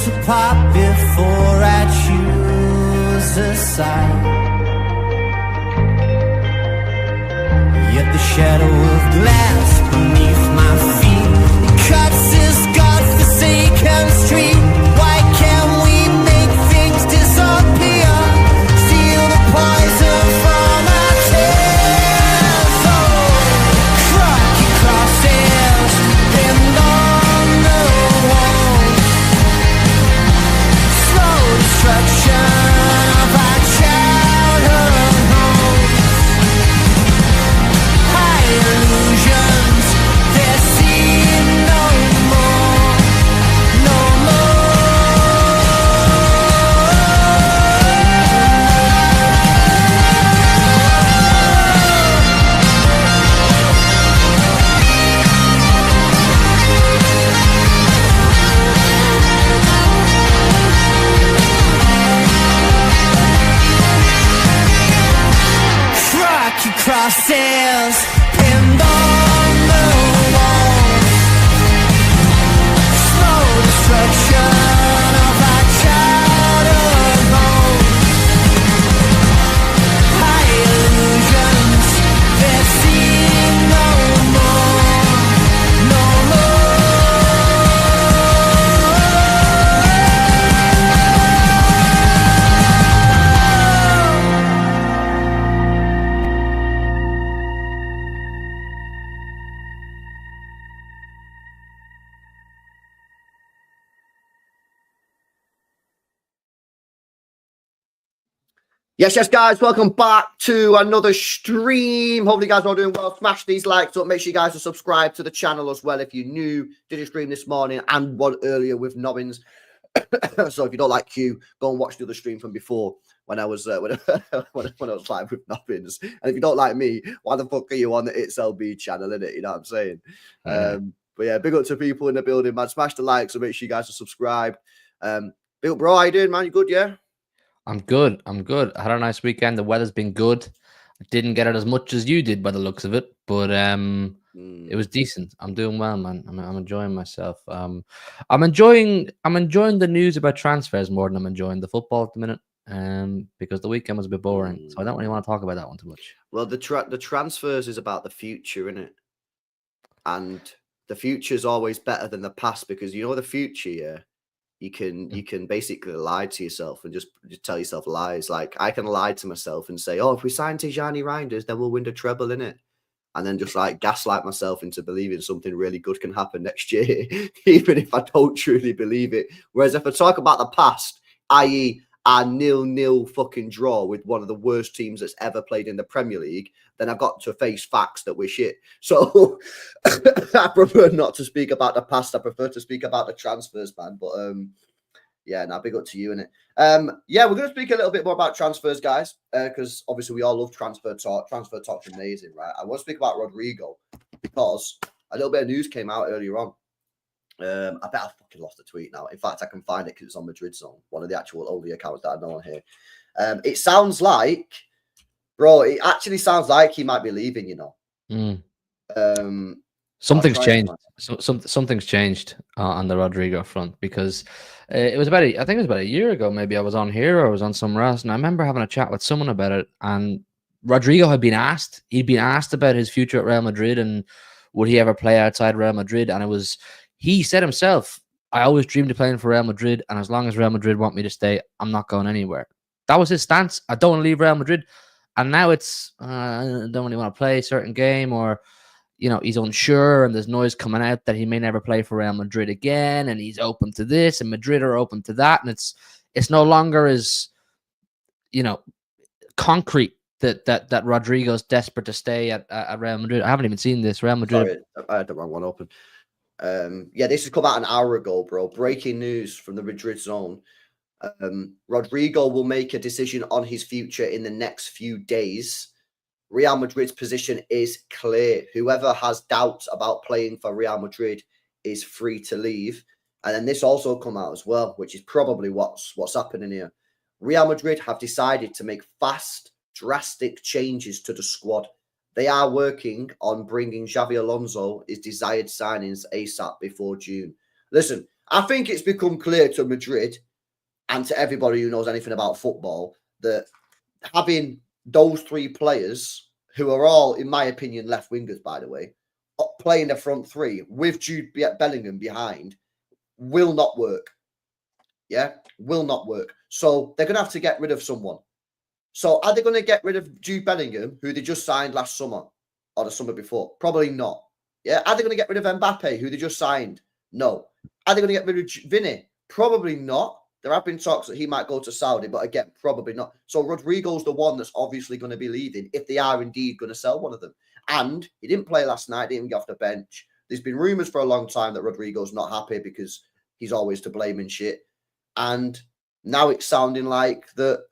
to pop before I choose a side. Yet the shadow of glass beneath my feet cuts this godforsaken street. Why can't we make things disappear? Steal the poison from our tears. Oh, crooked crosses pinned on the wall. Slow destruction of our childhood homes. High illusions, they're seen no more, no rocky crosses pinned on the walls. Slow destruction of our childhood homes. High illusions, they're seen no more, no Yes, guys, welcome back to another stream. Hopefully, you guys are all doing well. Smash these likes up. Make sure you guys are subscribed to the channel as well if you're new. Did a stream this morning and one earlier with Nobbins. So if you don't like Hugh, go and watch the other stream from before when I was when I was live with Nobbins. And if you don't like me, why the fuck are you on the It's LB channel, innit? You know what I'm saying? But yeah, big up to people in the building, man. Smash the likes and make sure you guys are subscribed. Big up, bro. How you doing, man? You good, yeah? I'm good. I had a nice weekend. The weather's been good. I didn't get it as much as you did by the looks of it, but it was decent. I'm doing well, man. I'm enjoying myself. I'm enjoying the news about transfers more than I'm enjoying the football at the minute. Because the weekend was a bit boring, so I don't really want to talk about that one too much. Well, the transfers is about the future, isn't it? And the future is always better than the past because you know the future, yeah. You can basically lie to yourself and just tell yourself lies. Like I can lie to myself and say, "Oh, if we sign Tijani Reinders, then we'll win the treble, innit?" And then just like gaslight myself into believing something really good can happen next year, even if I don't truly believe it. Whereas if I talk about the past, i.e., our 0-0 fucking draw with one of the worst teams that's ever played in the Premier League, then I've got to face facts that we're shit. So I prefer not to speak about the past. I prefer to speak about the transfers, man. But yeah, now big up to you, innit? Yeah, we're going to speak a little bit more about transfers, guys, because obviously we all love transfer talk. Transfer talk's amazing, right? I want to speak about Rodrygo because a little bit of news came out earlier on. I bet I fucking lost the tweet now. In fact, I can find it because it's on Madrid Zone, one of the actual only accounts that I know on here. It sounds like, bro, it actually sounds like he might be leaving, you know. Something's changed. Something's changed on the Rodrygo front because it was I think it was about a year ago. Maybe I was on here or I was on somewhere else, and I remember having a chat with someone about it. And Rodrygo had been asked. He'd been asked about his future at Real Madrid and would he ever play outside Real Madrid. And he said himself, "I always dreamed of playing for Real Madrid, and as long as Real Madrid want me to stay, I'm not going anywhere." That was his stance. I don't want to leave Real Madrid. And now it's I don't really want to play a certain game, or you know, he's unsure and there's noise coming out that he may never play for Real Madrid again, and he's open to this and Madrid are open to that, and it's no longer as, you know, concrete that Rodrygo's desperate to stay at Real Madrid. I haven't even seen this. Real Madrid. Sorry, I had the wrong one open. Yeah, this has come out an hour ago, bro. Breaking news from the Madrid Zone. Rodrygo will make a decision on his future in the next few days. Real Madrid's position is clear. Whoever has doubts about playing for Real Madrid is free to leave. And then this also come out as well, which is probably what's happening here. Real Madrid have decided to make fast, drastic changes to the squad. They are working on bringing Xavi Alonso his desired signings ASAP before June. Listen, I think it's become clear to Madrid and to everybody who knows anything about football that having those three players, who are all, in my opinion, left wingers, by the way, playing the front three with Jude Bellingham behind will not work. Yeah, will not work. So they're going to have to get rid of someone. So are they going to get rid of Jude Bellingham, who they just signed last summer or the summer before? Probably not. Yeah. Are they going to get rid of Mbappe, who they just signed? No. Are they going to get rid of Vinny? Probably not. There have been talks that he might go to Saudi, but again, probably not. So Rodrygo's the one that's obviously going to be leaving if they are indeed going to sell one of them. And he didn't play last night, didn't get off the bench. There's been rumours for a long time that Rodrygo's not happy because he's always to blame and shit. And now it's sounding like that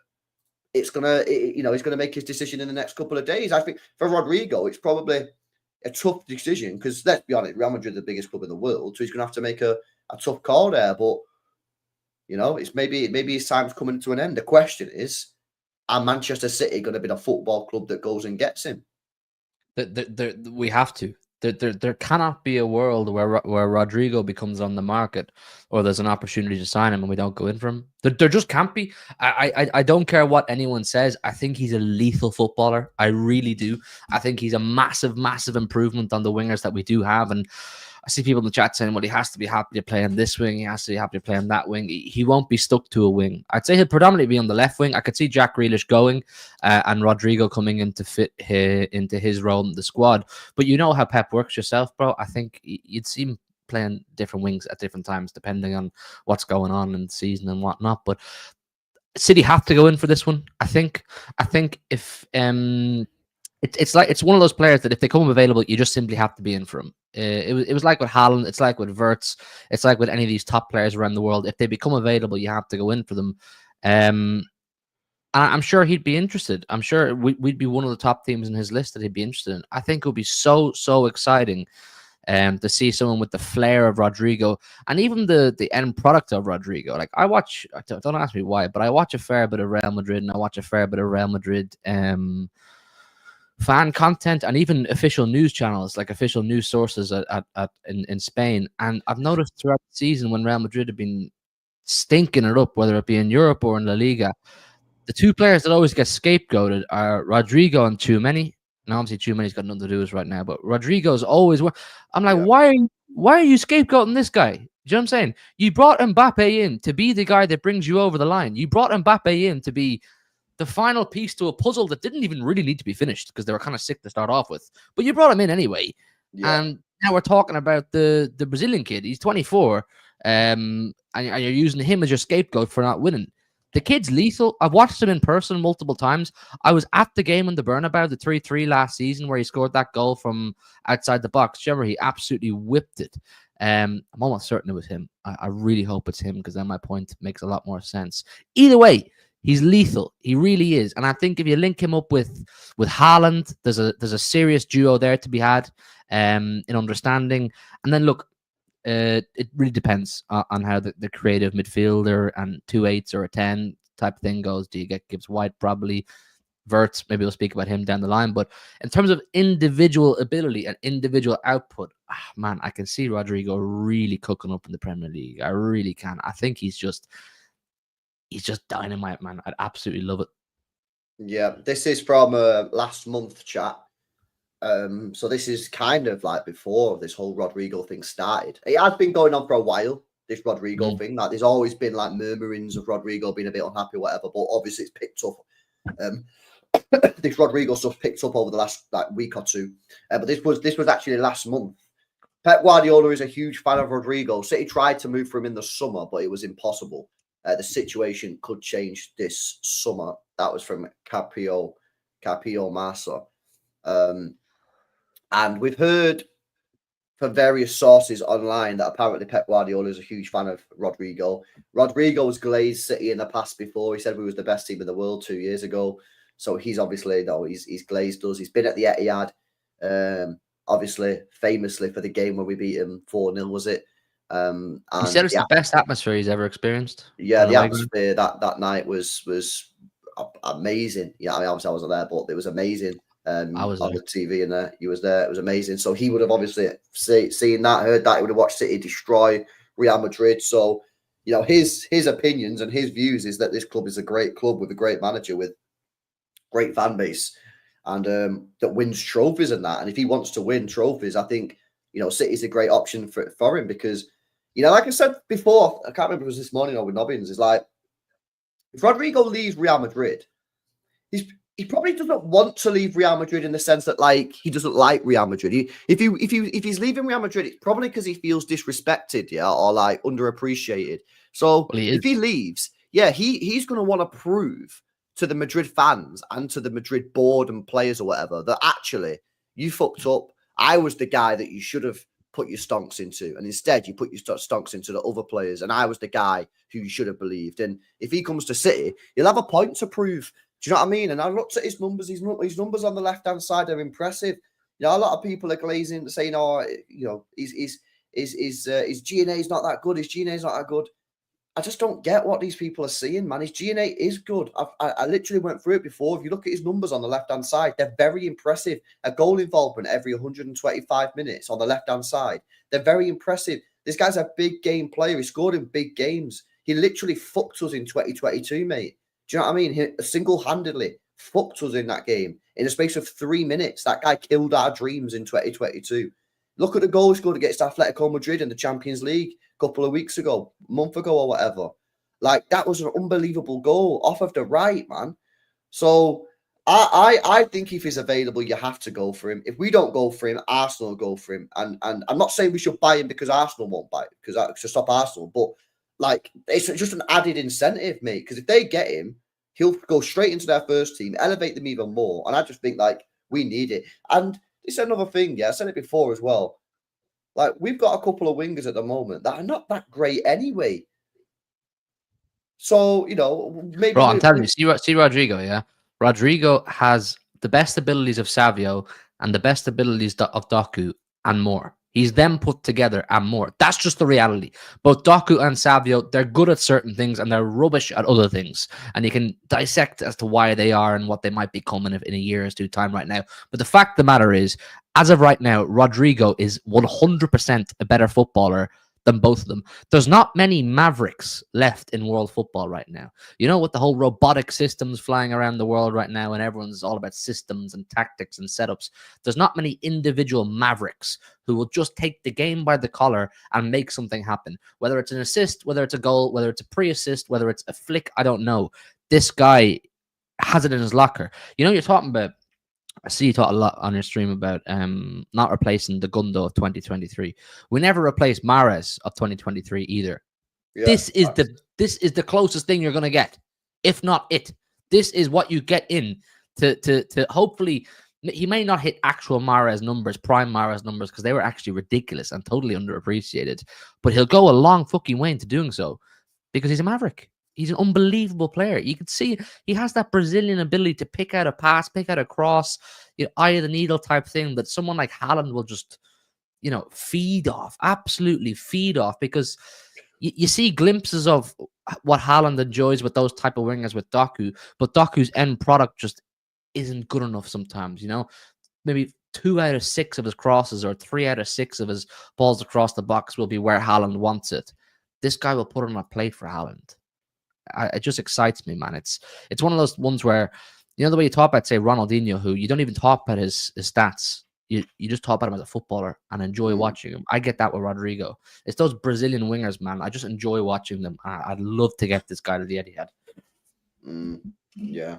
it's gonna, he's gonna make his decision in the next couple of days. I think for Rodrygo, it's probably a tough decision because let's be honest, Real Madrid are the biggest club in the world, so he's gonna have to make a tough call there. But it's maybe his time's coming to an end. The question is, are Manchester City going to be the football club that goes and gets him? We have to. There cannot be a world where Rodrygo becomes on the market or there's an opportunity to sign him and we don't go in for him. There just can't be. I don't care what anyone says. I think he's a lethal footballer. I really do. I think he's a massive, massive improvement on the wingers that we do have. And I see people in the chat saying, well, he has to be happy to play on this wing. He has to be happy to play on that wing. He won't be stuck to a wing. I'd say he'll predominantly be on the left wing. I could see Jack Grealish going and Rodrygo coming in to fit into his role in the squad. But you know how Pep works yourself, bro. I think you'd see him playing different wings at different times, depending on what's going on in the season and whatnot. But City have to go in for this one. I think if it's one of those players that if they come available, you just simply have to be in for him. It was like with Haaland, it's like with Wirtz, it's like with any of these top players around the world. If they become available, you have to go in for them. I'm sure he'd be interested. I'm sure we'd be one of the top teams in his list that he'd be interested in. I think it would be so exciting to see someone with the flair of Rodrygo and even the end product of Rodrygo. Like don't ask me why, but I watch a fair bit of Real Madrid and I watch a fair bit of Real Madrid fan content and even official news channels, like official news sources in Spain. And I've noticed throughout the season when Real Madrid have been stinking it up, whether it be in Europe or in La Liga, the two players that always get scapegoated are Rodrygo and Tchouameni. Now, obviously, Tchouameni's got nothing to do with us right now, but Rodrygo's always. I'm like, why are you scapegoating this guy? Do you know what I'm saying? You brought Mbappe in to be the guy that brings you over the line. You brought Mbappe in to be the final piece to a puzzle that didn't even really need to be finished because they were kind of sick to start off with. But you brought him in anyway. Yeah. And now we're talking about the Brazilian kid. He's 24. And you're using him as your scapegoat for not winning. The kid's lethal. I've watched him in person multiple times. I was at the game in the Bernabeu, the 3-3 last season, where he scored that goal from outside the box. Do you remember? He absolutely whipped it. I'm almost certain it was him. I really hope it's him because then my point makes a lot more sense. Either way, he's lethal. He really is. And I think if you link him up with Haaland, there's a serious duo there to be had in understanding. And then look, it really depends on how the creative midfielder and 2 8s or a 10 type thing goes. Do you get Gibbs White? Probably. Wirtz, maybe we'll speak about him down the line. But in terms of individual ability and individual output, man, I can see Rodrygo really cooking up in the Premier League. I really can. I think he's just dynamite, man. I'd absolutely love it. Yeah, this is from last month chat. So this is kind of like before this whole Rodrygo thing started. It has been going on for a while, this Rodrygo thing. Like there's always been like murmurings of Rodrygo being a bit unhappy, whatever. But obviously it's picked up. This Rodrygo stuff picked up over the last week or two. But this was actually last month. Pep Guardiola is a huge fan of Rodrygo. City tried to move for him in the summer, but it was impossible. The situation could change this summer. That was from Capio Massa. And we've heard from various sources online that apparently Pep Guardiola is a huge fan of Rodrygo. Rodrygo has glazed City in the past before. He said we was the best team in the world 2 years ago. So he's obviously, he's glazed us. He's been at the Etihad, obviously, famously for the game where we beat him 4-0, was it? And he said it's the best atmosphere he's ever experienced. Yeah, the atmosphere that night was amazing. Yeah, I mean, obviously I wasn't there, but it was amazing. I was on the TV and you was there. It was amazing. So he would have obviously seen that, heard that. He would have watched City destroy Real Madrid. So, you know, his opinions and his views is that this club is a great club with a great manager, with great fan base, and that wins trophies and that. And if he wants to win trophies, I think, you know, City's a great option for him because, you know, like I said before, I can't remember if it was this morning or with Nobbins, is like, if Rodrygo leaves Real Madrid, he probably doesn't want to leave Real Madrid in the sense that, like, he doesn't like Real Madrid. If he's leaving Real Madrid, it's probably because he feels disrespected, yeah, or like underappreciated. So if he leaves, yeah, he's going to want to prove to the Madrid fans and to the Madrid board and players or whatever that actually you fucked up. I was the guy that you should have put your stonks into, and instead you put your stonks into the other players, and I was the guy who you should have believed. And if he comes to City, he'll have a point to prove. Do you know what I mean? And I looked at his numbers. His numbers on the left-hand side are impressive. You know, a lot of people are glazing, saying, "Oh, you know, his GNA is not that good. His GNA is not that good." I just don't get what these people are seeing, man. His GNA is good. I literally went through it before. If you look at his numbers on the left-hand side, they're very impressive. A goal involvement every 125 minutes on the left-hand side. They're very impressive. This guy's a big game player. He scored in big games. He literally fucked us in 2022, mate. Do you know what I mean? He single-handedly fucked us in that game. In a space of 3 minutes, that guy killed our dreams in 2022. Look at the goal he scored against Atletico Madrid in the Champions League a couple of weeks ago, a month ago or whatever. Like, that was an unbelievable goal off of the right, man. So I think if he's available, you have to go for him. If we don't go for him, Arsenal will go for him. And I'm not saying we should buy him because Arsenal won't buy him, because to stop Arsenal, but like, it's just an added incentive, mate. Because if they get him, he'll go straight into their first team, elevate them even more. And I just think, like, we need it. And it's another thing, yeah, I said it before as well. Like, we've got a couple of wingers at the moment that are not that great anyway. So, you know, maybe... Bro, I'm telling you, see Rodrygo, yeah? Rodrygo has the best abilities of Savio and the best abilities of Doku and more. He's them put together and more. That's just the reality. Both Doku and Savio, they're good at certain things and they're rubbish at other things. And you can dissect as to why they are and what they might become in a year's time right now. But the fact of the matter is, as of right now, Rodrygo is 100% a better footballer than both of them. There's not many Mavericks left in world football right now. You know, with the whole robotic systems flying around the world right now and everyone's all about systems and tactics and setups, there's not many individual Mavericks who will just take the game by the collar and make something happen. Whether it's an assist, whether it's a goal, whether it's a pre-assist, whether it's a flick, I don't know. This guy has it in his locker. You know, you're talking about, I see you talk a lot on your stream about not replacing the Gundo of 2023. We never replaced Mahrez of 2023 either. Yeah, this is the closest thing you're going to get, if not it. This is what you get in to hopefully. He may not hit actual Mahrez numbers, prime Mahrez numbers, because they were actually ridiculous and totally underappreciated. But he'll go a long fucking way into doing so because he's a Maverick. He's an unbelievable player. You can see he has that Brazilian ability to pick out a pass, pick out a cross, you know, eye of the needle type thing that someone like Haaland will just, you know, feed off, absolutely feed off, because you see glimpses of what Haaland enjoys with those type of wingers with Doku, but Doku's end product just isn't good enough sometimes, you know. Maybe 2 out of 6 of his crosses or 3 out of 6 of his balls across the box will be where Haaland wants it. This guy will put it on a plate for Haaland. It just excites me, man. It's one of those ones where, you know, the way you talk about, say, Ronaldinho, who you don't even talk about his stats. You just talk about him as a footballer and enjoy watching him. I get that with Rodrygo. It's those Brazilian wingers, man. I just enjoy watching them. I'd love to get this guy to the Etihad. Yeah.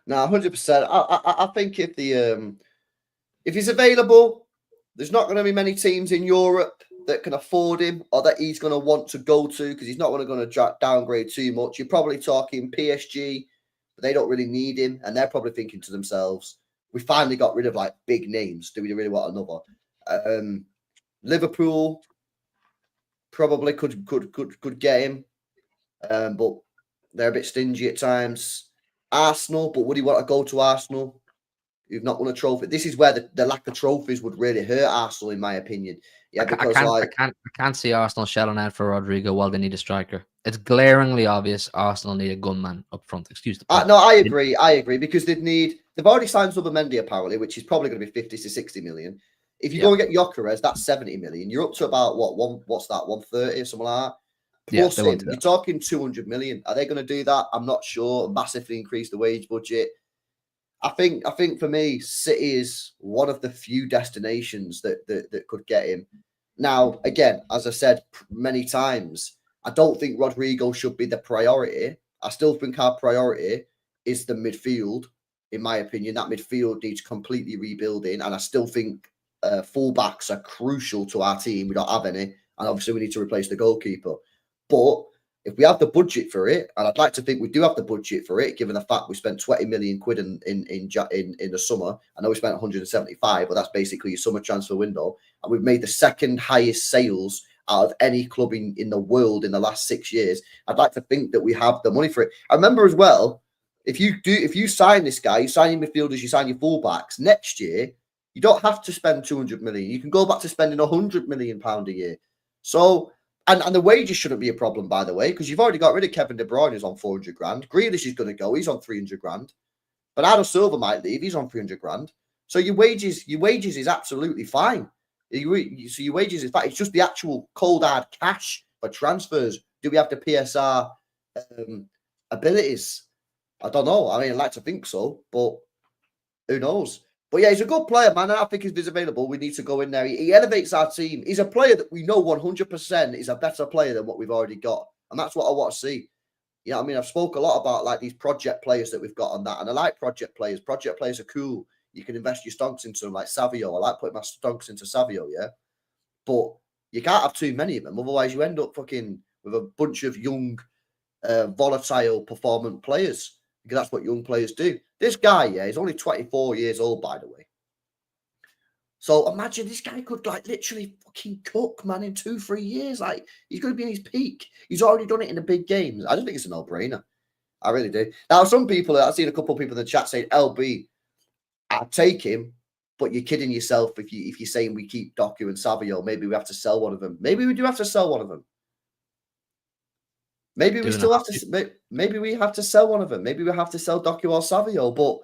No, 100%. I think if he's available, there's not going to be many teams in Europe that can afford him or that he's going to want to go to, because he's not going to downgrade too much. You're probably talking PSG, but they don't really need him, and they're probably thinking to themselves, we finally got rid of like big names. Do we really want another? Liverpool probably could get him, but they're a bit stingy at times. Arsenal, but would he want to go to Arsenal? You've not won a trophy. This is where the lack of trophies would really hurt Arsenal, in my opinion. Yeah, because I can't see Arsenal shelling out for Rodrygo while they need a striker. It's glaringly obvious Arsenal need a gunman up front. Excuse the pun. No, I agree, because they've already signed Zubimendi apparently, which is probably going to be 50 to 60 million. If you go and get Gyökeres, that's 70 million. You're up to about what's that, 130 or something like that. Plus him, you're talking 200 million. Are they going to do that? I'm not sure. Massively increase the wage budget. I think for me, City is one of the few destinations that could get him. Now, again, as I said many times, I don't think Rodrygo should be the priority. I still think our priority is the midfield. In my opinion, that midfield needs completely rebuilding, and I still think fullbacks are crucial to our team. We don't have any, and obviously we need to replace the goalkeeper. But if we have the budget for it, and I'd like to think we do have the budget for it, given the fact we spent 20 million quid in the summer. I know we spent 175, but that's basically your summer transfer window, and we've made the second highest sales out of any club in the world in the last 6 years. I'd like to think that we have the money for it. I remember as well, if you sign this guy, you sign your midfielders, you sign your fullbacks, next year you don't have to spend 200 million. You can go back to spending 100 million pound a year. So, and the wages shouldn't be a problem, by the way, because you've already got rid of Kevin De Bruyne, who's on 400 grand. Grealish is going to go; he's on 300 grand. Bernardo Silva might leave; he's on 300 grand. So your wages is absolutely fine. So your wages is fine. It's just the actual cold hard cash for transfers. Do we have the PSR abilities? I don't know. I mean, I'd like to think so, but who knows? But yeah, he's a good player, man. And I think if he's available, we need to go in there. He elevates our team. He's a player that we know 100% is a better player than what we've already got. And that's what I want to see. You know what I mean? I've spoke a lot about like these project players that we've got on that. And I like project players. Project players are cool. You can invest your stonks into them like Savio. I like putting my stonks into Savio, yeah? But you can't have too many of them. Otherwise, you end up fucking with a bunch of young, volatile, performant players. Because that's what young players do. This guy, yeah, he's only 24 years old, by the way. So imagine this guy could like literally fucking cook, man, in 2-3 years. Like, he's going to be in his peak. He's already done it in the big games. I just think it's a no-brainer. I really do. Now, some people, I've seen a couple of people in the chat saying, LB, I'd take him, but you're kidding yourself if you're saying we keep Doku and Savio. Maybe we have to sell one of them. Maybe we do have to sell one of them. Maybe we still have to. Maybe we have to sell one of them. Maybe we have to sell Doku or Savio. But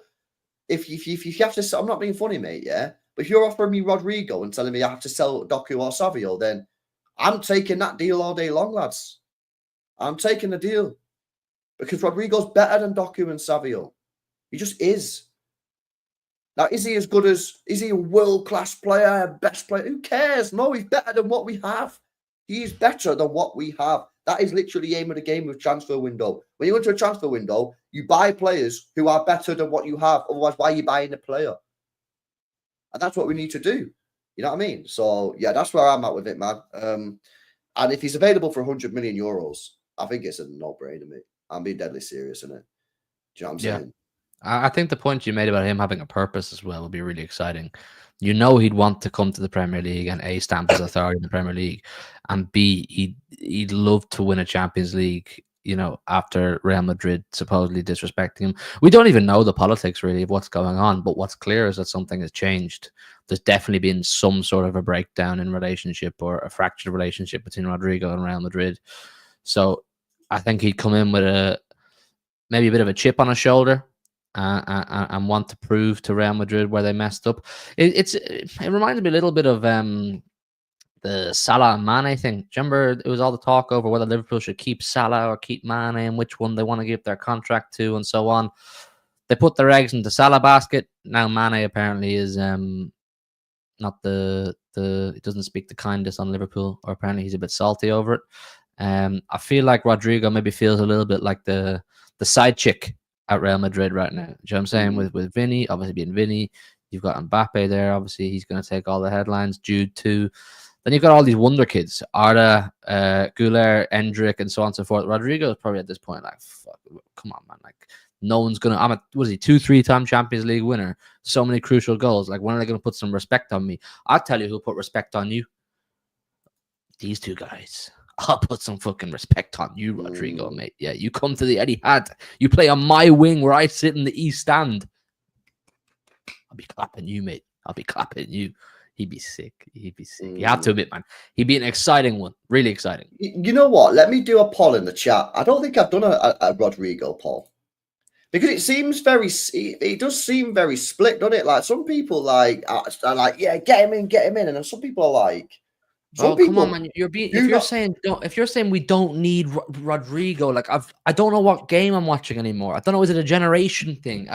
if you have to, I'm not being funny, mate. Yeah, but if you're offering me Rodrygo and telling me I have to sell Doku or Savio, then I'm taking that deal all day long, lads. I'm taking the deal because Rodrygo's better than Doku and Savio. He just is. Now, is he as good as? Is he a world-class player, best player? Who cares? No, he's better than what we have. He is better than what we have. That is literally the aim of the game with transfer window. When you go into a transfer window, you buy players who are better than what you have. Otherwise, why are you buying the player? And that's what we need to do. You know what I mean? So, yeah, that's where I'm at with it, man. And if he's available for 100 million euros, I think it's a no-brainer, mate. I'm being deadly serious, isn't it? Do you know what I'm saying? I think the point you made about him having a purpose as well would be really exciting. You know, he'd want to come to the Premier League and A, stamp his authority in the Premier League, and B, he'd love to win a Champions League, you know, after Real Madrid supposedly disrespecting him. We don't even know the politics really of what's going on, but what's clear is that something has changed. There's definitely been some sort of a breakdown in relationship or a fractured relationship between Rodrygo and Real Madrid. So I think he'd come in with maybe a bit of a chip on his shoulder. And want to prove to Real Madrid where they messed up. It reminds me a little bit of the Salah and Mane thing. Do you remember it was all the talk over whether Liverpool should keep Salah or keep Mane and which one they want to give their contract to and so on. They put their eggs in the Salah basket. Now Mane apparently is not the he doesn't speak the kindest on Liverpool, or apparently he's a bit salty over it. I feel like Rodrygo maybe feels a little bit like the side chick at Real Madrid right now. Do you know what I'm saying? With Vinny, obviously being Vinny, you've got Mbappe there. Obviously, he's going to take all the headlines. Jude too. Then you've got all these wonder kids: Arda, Güler, Endrick, and so on and so forth. Rodrygo is probably at this point like, fuck, come on, man. Like, no one's gonna. Was he 2-3-time Champions League winner? So many crucial goals. Like, when are they going to put some respect on me? I'll tell you who'll put respect on you. These two guys. I'll put some fucking respect on you, Rodrygo, mate. Yeah, you come to the Etihad. You play on my wing where I sit in the East Stand. I'll be clapping you, mate. I'll be clapping you. He'd be sick. He'd be sick. You have to admit, man. He'd be an exciting one. Really exciting. You know what? Let me do a poll in the chat. I don't think I've done a Rodrygo poll. Because it seems very, it does seem very split, doesn't it? Like some people like are like, yeah, get him in, and then some people are like, some Oh, come people on, man! You're being do not. if you're saying we don't need Rodrygo, like I don't know what game I'm watching anymore. I don't know, is it a generation thing?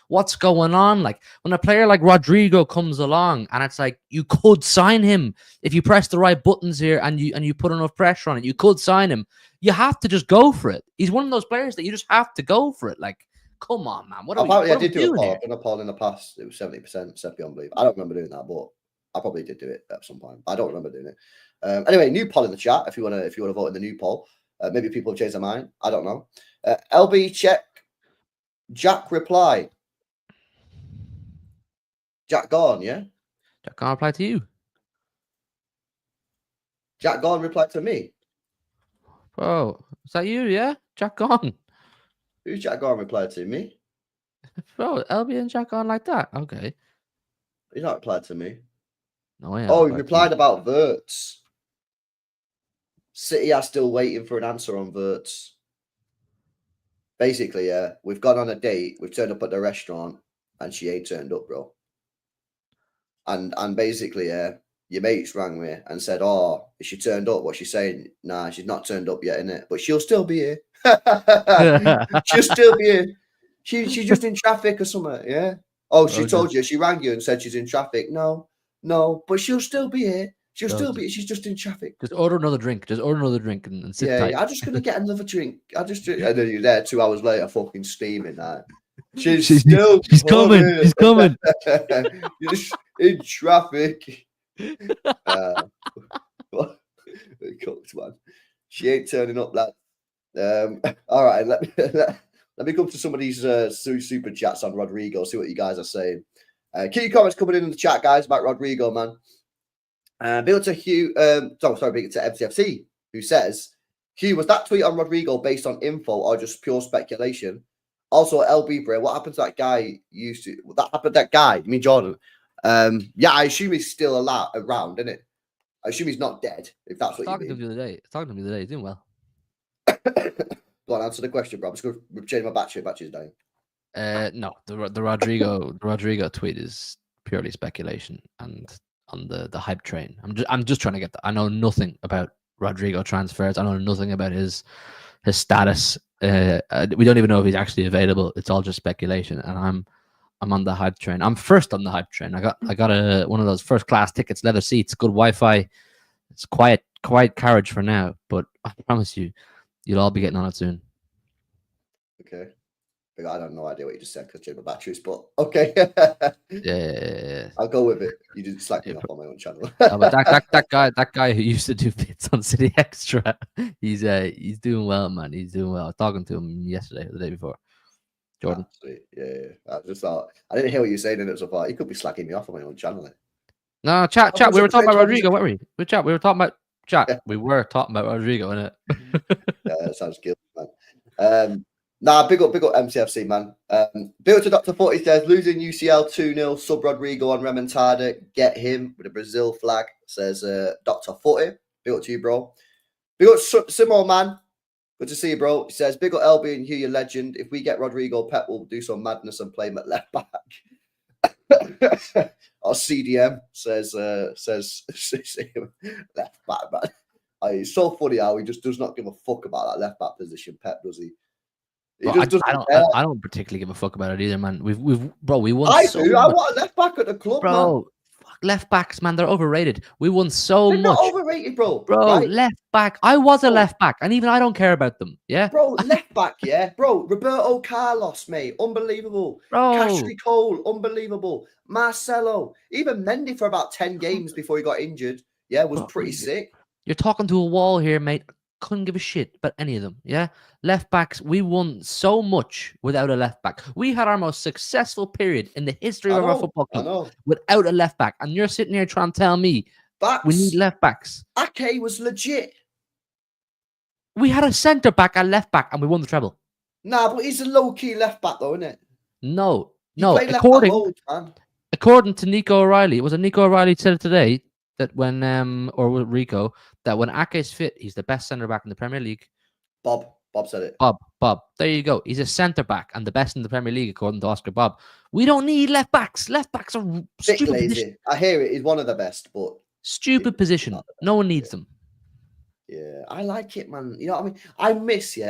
What's going on? Like when a player like Rodrygo comes along, and it's like you could sign him if you press the right buttons here and you put enough pressure on it. You could sign him. You have to just go for it. He's one of those players that you just have to go for it. Like, come on, man! What are Apparently, I we did do a doing poll. here? I've done a poll in the past. It was 70% set beyond belief. I don't remember doing that, but I probably did do it at some point. I don't remember doing it. Anyway, new poll in the chat if you want to vote in the new poll. Maybe people have changed their mind. I don't know. LB check. Jack reply. Jack gone, yeah? Jack can't reply to you. Jack gone replied to me. Bro, is that you? Yeah, Jack gone. Who's Jack gone replied to me? Bro, LB and Jack gone like that. Okay. He's not replied to me. No, yeah. Oh, he replied about Verts. City are still waiting for an answer on Verts. Basically, yeah, we've gone on a date. We've turned up at the restaurant, and she ain't turned up, bro. And basically, yeah, your mates rang me and said, "Oh, is she turned up?" What's she saying? Nah, she's not turned up yet, innit? But she'll still be here. She'll still be here. She's just in traffic or something, yeah. Oh, she told you. She rang you and said she's in traffic. No, but she'll still be here. She'll still be. She's just in traffic. Just order another drink. Just order another drink and sit tight. Yeah, I'm just gonna get another drink. And then you're there 2 hours later, fucking steaming. That she's coming. She's coming. You're just in traffic. Cooked, man. She ain't turning up, lad. All right, let me come to some of these super chats on Rodrygo. See what you guys are saying. Keep your comments coming in the chat, guys, about Rodrygo, man. Big up to Hugh. Big up to MCFC, who says, Hugh, was that tweet on Rodrygo based on info or just pure speculation? Also, LB Bray, what happened to that guy? That guy? You mean Jordan? Yeah, I assume he's still around, isn't it? I assume he's not dead. If that's what you mean. Talking to him the other day. He's doing well. Go on, answer the question, bro. I'm just going to change my battery. Battery's dying. No, the Rodrygo tweet is purely speculation and on the hype train. I'm just trying to get that. I know nothing about Rodrygo transfers. I know nothing about his status. We don't even know if he's actually available. It's all just speculation, and I'm on the hype train. I'm first on the hype train. I got one of those first class tickets, leather seats, good Wi-Fi. It's quiet carriage for now, but I promise you'll all be getting on it soon. Okay. I don't know idea what you just said because my batteries, but okay. Yeah. I'll go with it. You didn't slack me off on my own channel. But that guy who used to do bits on City Extra, he's doing well, man. He's doing well. I was talking to him yesterday or the day before. Jordan. Sweet. Yeah. I just thought I didn't hear what you were saying, and it was like he could be slacking me off on my own channel. No, chat. We were talking about Rodrygo, weren't we? We were talking about chat. We were talking about Rodrygo, innit? Yeah, that sounds good, man. Nah, big up MCFC, man. Big up to Dr. 40 says, losing UCL 2-0, sub Rodrygo on Remontada. Get him with a Brazil flag, says Dr. 40. Big up to you, bro. Big up Simo, man. Good to see you, bro. He says, big up LB and Hugh, your legend. If we get Rodrygo, Pep will do some madness and play him at left back. Or CDM says left back, man. It's so funny how he just does not give a fuck about that left back position, Pep, does he? I don't particularly give a fuck about it either, man. We won. I want a left back at the club, bro. Man. Fuck left backs, man. They're overrated. We won so much. They're not overrated, bro. Right? Left back. I was a left back, and even I don't care about them. Yeah, bro. Left back, yeah, bro. Roberto Carlos, mate, unbelievable. Bro. Cashley Cole, unbelievable. Marcelo, even Mendy for about 10 games before he got injured. Yeah, was pretty sick. You're talking to a wall here, mate. Couldn't give a shit about any of them. Yeah, left backs. We won so much without a left back. We had our most successful period in the history of our football club without a left back. And you're sitting here trying to tell me we need left backs. Ake was legit. We had a centre back and left back, and we won the treble. Nah, but he's a low key left back, though, isn't it? No. According to Nico O'Reilly, it was Nico O'Reilly said it today. That when Rico, that when Ake's fit, he's the best centre back in the Premier League. Bob. Bob said it. Bob. There you go. He's a centre back and the best in the Premier League according to Oscar Bob. We don't need left backs. Left backs are Bit stupid lazy. position. I hear it. He's one of the best, but Stupid position. No one needs them. Yeah, I like it, man. You know what I mean?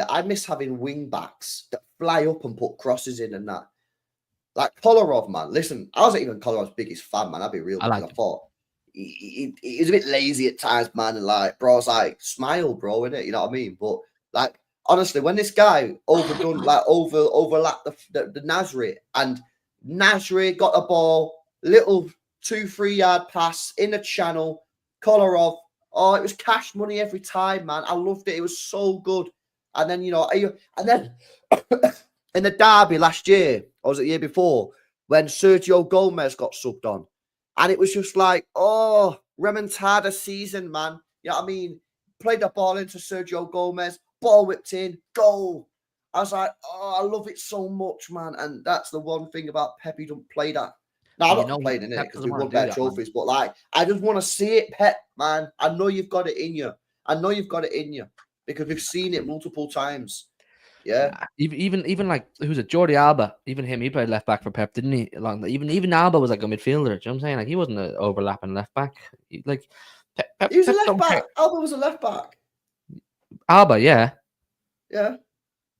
I miss having wing backs that fly up and put crosses in and that. Like Kolarov, man. Listen, I wasn't even Kolarov's biggest fan, man. I'll be real. I thought he was a bit lazy at times, man. And like, bro, it's like, smile, bro, innit? You know what I mean? But like, honestly, when this guy overlapped the Nasri, and Nasri got the ball, little 2-3 yard pass in the channel, Kolarov. Oh, it was cash money every time, man. I loved it. It was so good. And then, and then in the derby last year, or was it the year before, when Sergio Gomez got subbed on. And it was just like, oh, remontada season, man. You know what I mean? Played the ball into Sergio Gomez, ball whipped in, goal. I was like, oh, I love it so much, man. And that's the one thing about Pep. He don't play that. Now, I'm not playing in it because we won better trophies, but like, I just want to see it, Pep, man. I know you've got it in you. Because we've seen it multiple times. Yeah. Even like, who's it? Jordi Alba. Even him, he played left back for Pep, didn't he? Even Alba was like a midfielder. Do you know what I'm saying? Like, he wasn't an overlapping left back. He was a left back. Alba was a left back. Alba, yeah. Yeah.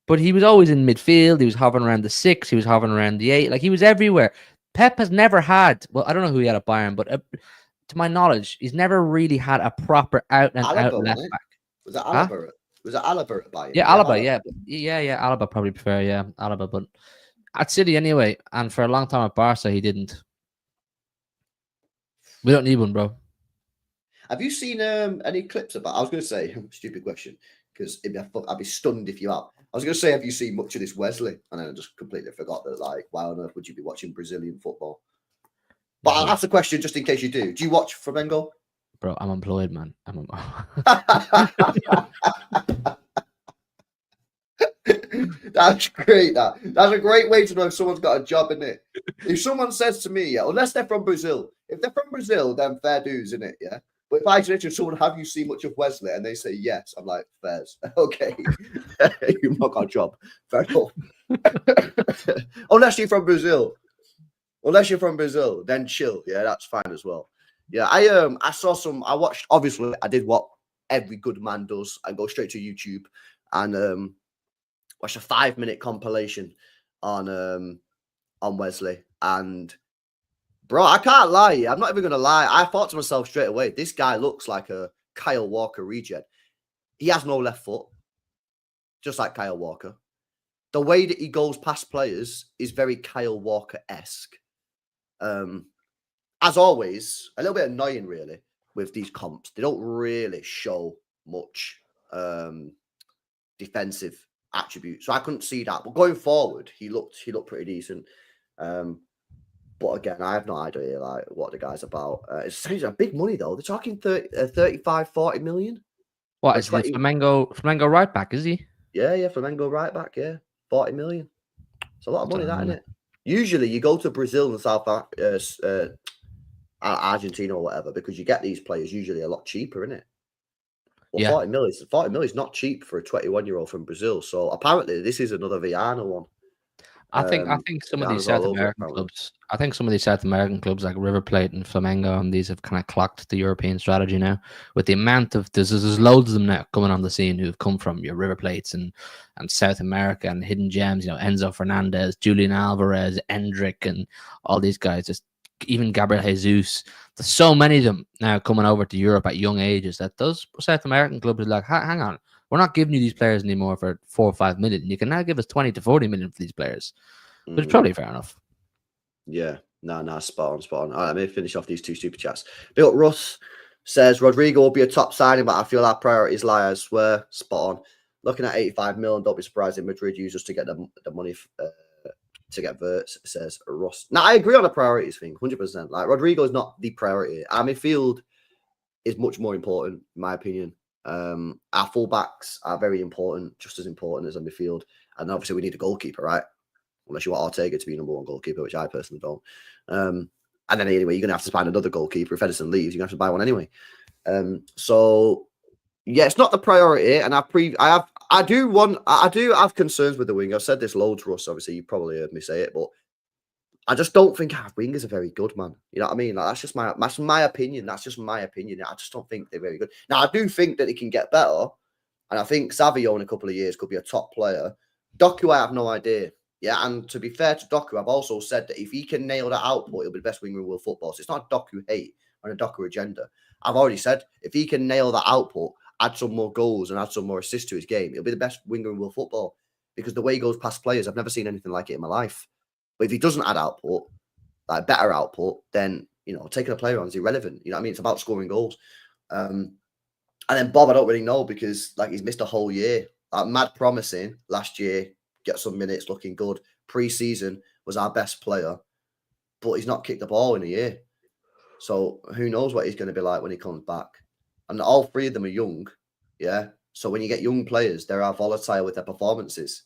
But he was always in midfield. He was hovering around the 6. He was hovering around the 8. Like, he was everywhere. Pep has never had, well, I don't know who he had at Bayern, but to my knowledge, he's never really had a proper out and out left back. Was that Alaba? Huh? Was it Alaba at Bayern? Yeah, Alaba, yeah. Alaba probably prefer, Alaba, but at City anyway, and for a long time at Barca, he didn't. We don't need one, bro. Have you seen any clips about? I was going to say, stupid question, because I'd be stunned if you have. I was going to say, have you seen much of this Wesley? And then I just completely forgot that. Like, why on earth would you be watching Brazilian football? But I'll ask the question just in case you do. Do you watch Flamengo? Bro, I'm employed, man. That's great. That's a great way to know if someone's got a job, isn't it? If someone says to me, yeah, unless they're from Brazil, if they're from Brazil, then fair dues, isn't it? Yeah. But if I say to someone, have you seen much of Wesley? And they say yes, I'm like, fairs. Okay. You've not got a job. Fair enough. Unless you're from Brazil. Then chill. Yeah, that's fine as well. Yeah, I watched, obviously, I did what every good man does. I go straight to YouTube and watched a 5-minute compilation on Wesley. And bro, I can't lie. I'm not even going to lie. I thought to myself straight away, this guy looks like a Kyle Walker regen. He has no left foot, just like Kyle Walker. The way that he goes past players is very Kyle Walker-esque. As always, a little bit annoying, really, with these comps. They don't really show much defensive attributes. So I couldn't see that. But going forward, he looked pretty decent. But again, I have no idea like what the guy's about. It's a big money though. They're talking 35, 40 million. What is the Flamengo right back? Is he? Yeah, Flamengo right back. Yeah, 40 million. It's a lot of money, that, isn't it? Usually, you go to Brazil and South Argentina or whatever because you get these players usually a lot cheaper, isn't it? Well, yeah. 40 million is not cheap for a 21-year-old from Brazil. So apparently, this is another Viana one. I think some of these South American clubs. I think some of these South American clubs like River Plate and Flamengo and these have kind of clocked the European strategy now. With the amount of there's loads of them now coming on the scene who've come from your River Plates and South America and hidden gems. You know, Enzo Fernandez, Julian Alvarez, Endrick, and all these guys. Just even Gabriel Jesus. There's so many of them now coming over to Europe at young ages that those South American clubs are like, hang on. We're not giving you these players anymore for 4 or 5 million. You can now give us 20 to 40 million for these players. But it's probably fair enough. Yeah. No, spot on. All right, let me finish off these 2 super chats. Built Russ says, Rodrygo will be a top signing, but I feel our priorities lie elsewhere. Spot on. Looking at 85 million, don't be surprised if Madrid use us to get the money to get Verts, says Russ. Now, I agree on the priorities thing, 100%. Like, Rodrygo is not the priority. Our midfield is much more important, in my opinion. Our fullbacks are very important, just as important as a midfield. And obviously, we need a goalkeeper, right? Unless you want Ortega to be number 1 goalkeeper, which I personally don't. And then anyway, you're going to have to find another goalkeeper. If Edison leaves, you're going to have to buy one anyway. So, yeah, it's not the priority. And I I do have concerns with the wing. I've said this loads, Russ. Obviously, you probably heard me say it, but I just don't think our wingers are very good, man. You know what I mean? Like, that's just my opinion. That's just my opinion. I just don't think they're very good. Now, I do think that they can get better, and I think Savio in a couple of years could be a top player. Doku, I have no idea. Yeah, and to be fair to Doku, I've also said that if he can nail that output, he'll be the best winger in world football. So it's not a Doku hate or a Doku agenda. I've already said if he can nail that output, add some more goals and add some more assists to his game, he'll be the best winger in world football. Because the way he goes past players, I've never seen anything like it in my life. But if he doesn't add output, like better output, then, you know, taking a player on is irrelevant. You know what I mean? It's about scoring goals. And then Bob, I don't really know because, like, he's missed a whole year. Like, mad promising last year, get some minutes, looking good. Pre-season was our best player, but he's not kicked the ball in a year. So who knows what he's going to be like when he comes back. And all three of them are young, yeah? So when you get young players, they are volatile with their performances.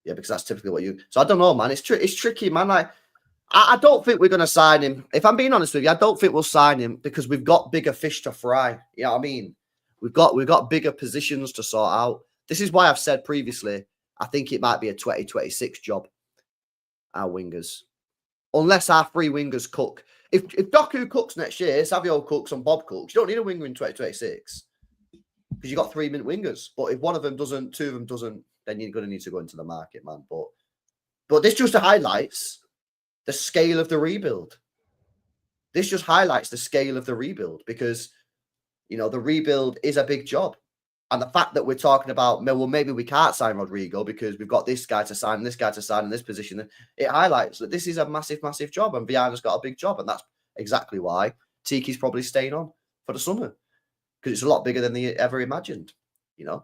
Yeah, because that's typically what you... So I don't know, man. It's tricky, man. Like, I don't think we're going to sign him. If I'm being honest with you, I don't think we'll sign him because we've got bigger fish to fry. You know what I mean? We've got bigger positions to sort out. This is why I've said previously, I think it might be a 2026 job, our wingers. Unless our three wingers cook. If Doku cooks next year, Savio cooks and Bob cooks, you don't need a winger in 2026 because you've got 3-minute wingers. But if one of them doesn't, two of them doesn't, then you're going to need to go into the market, man. But this just highlights the scale of the rebuild. This just highlights the scale of the rebuild because, you know, the rebuild is a big job. And the fact that we're talking about, well, maybe we can't sign Rodrigo because we've got this guy to sign and this guy to sign in this position, it highlights that this is a massive, massive job and Viana's got a big job. And that's exactly why Tiki's probably staying on for the summer because it's a lot bigger than they ever imagined, you know.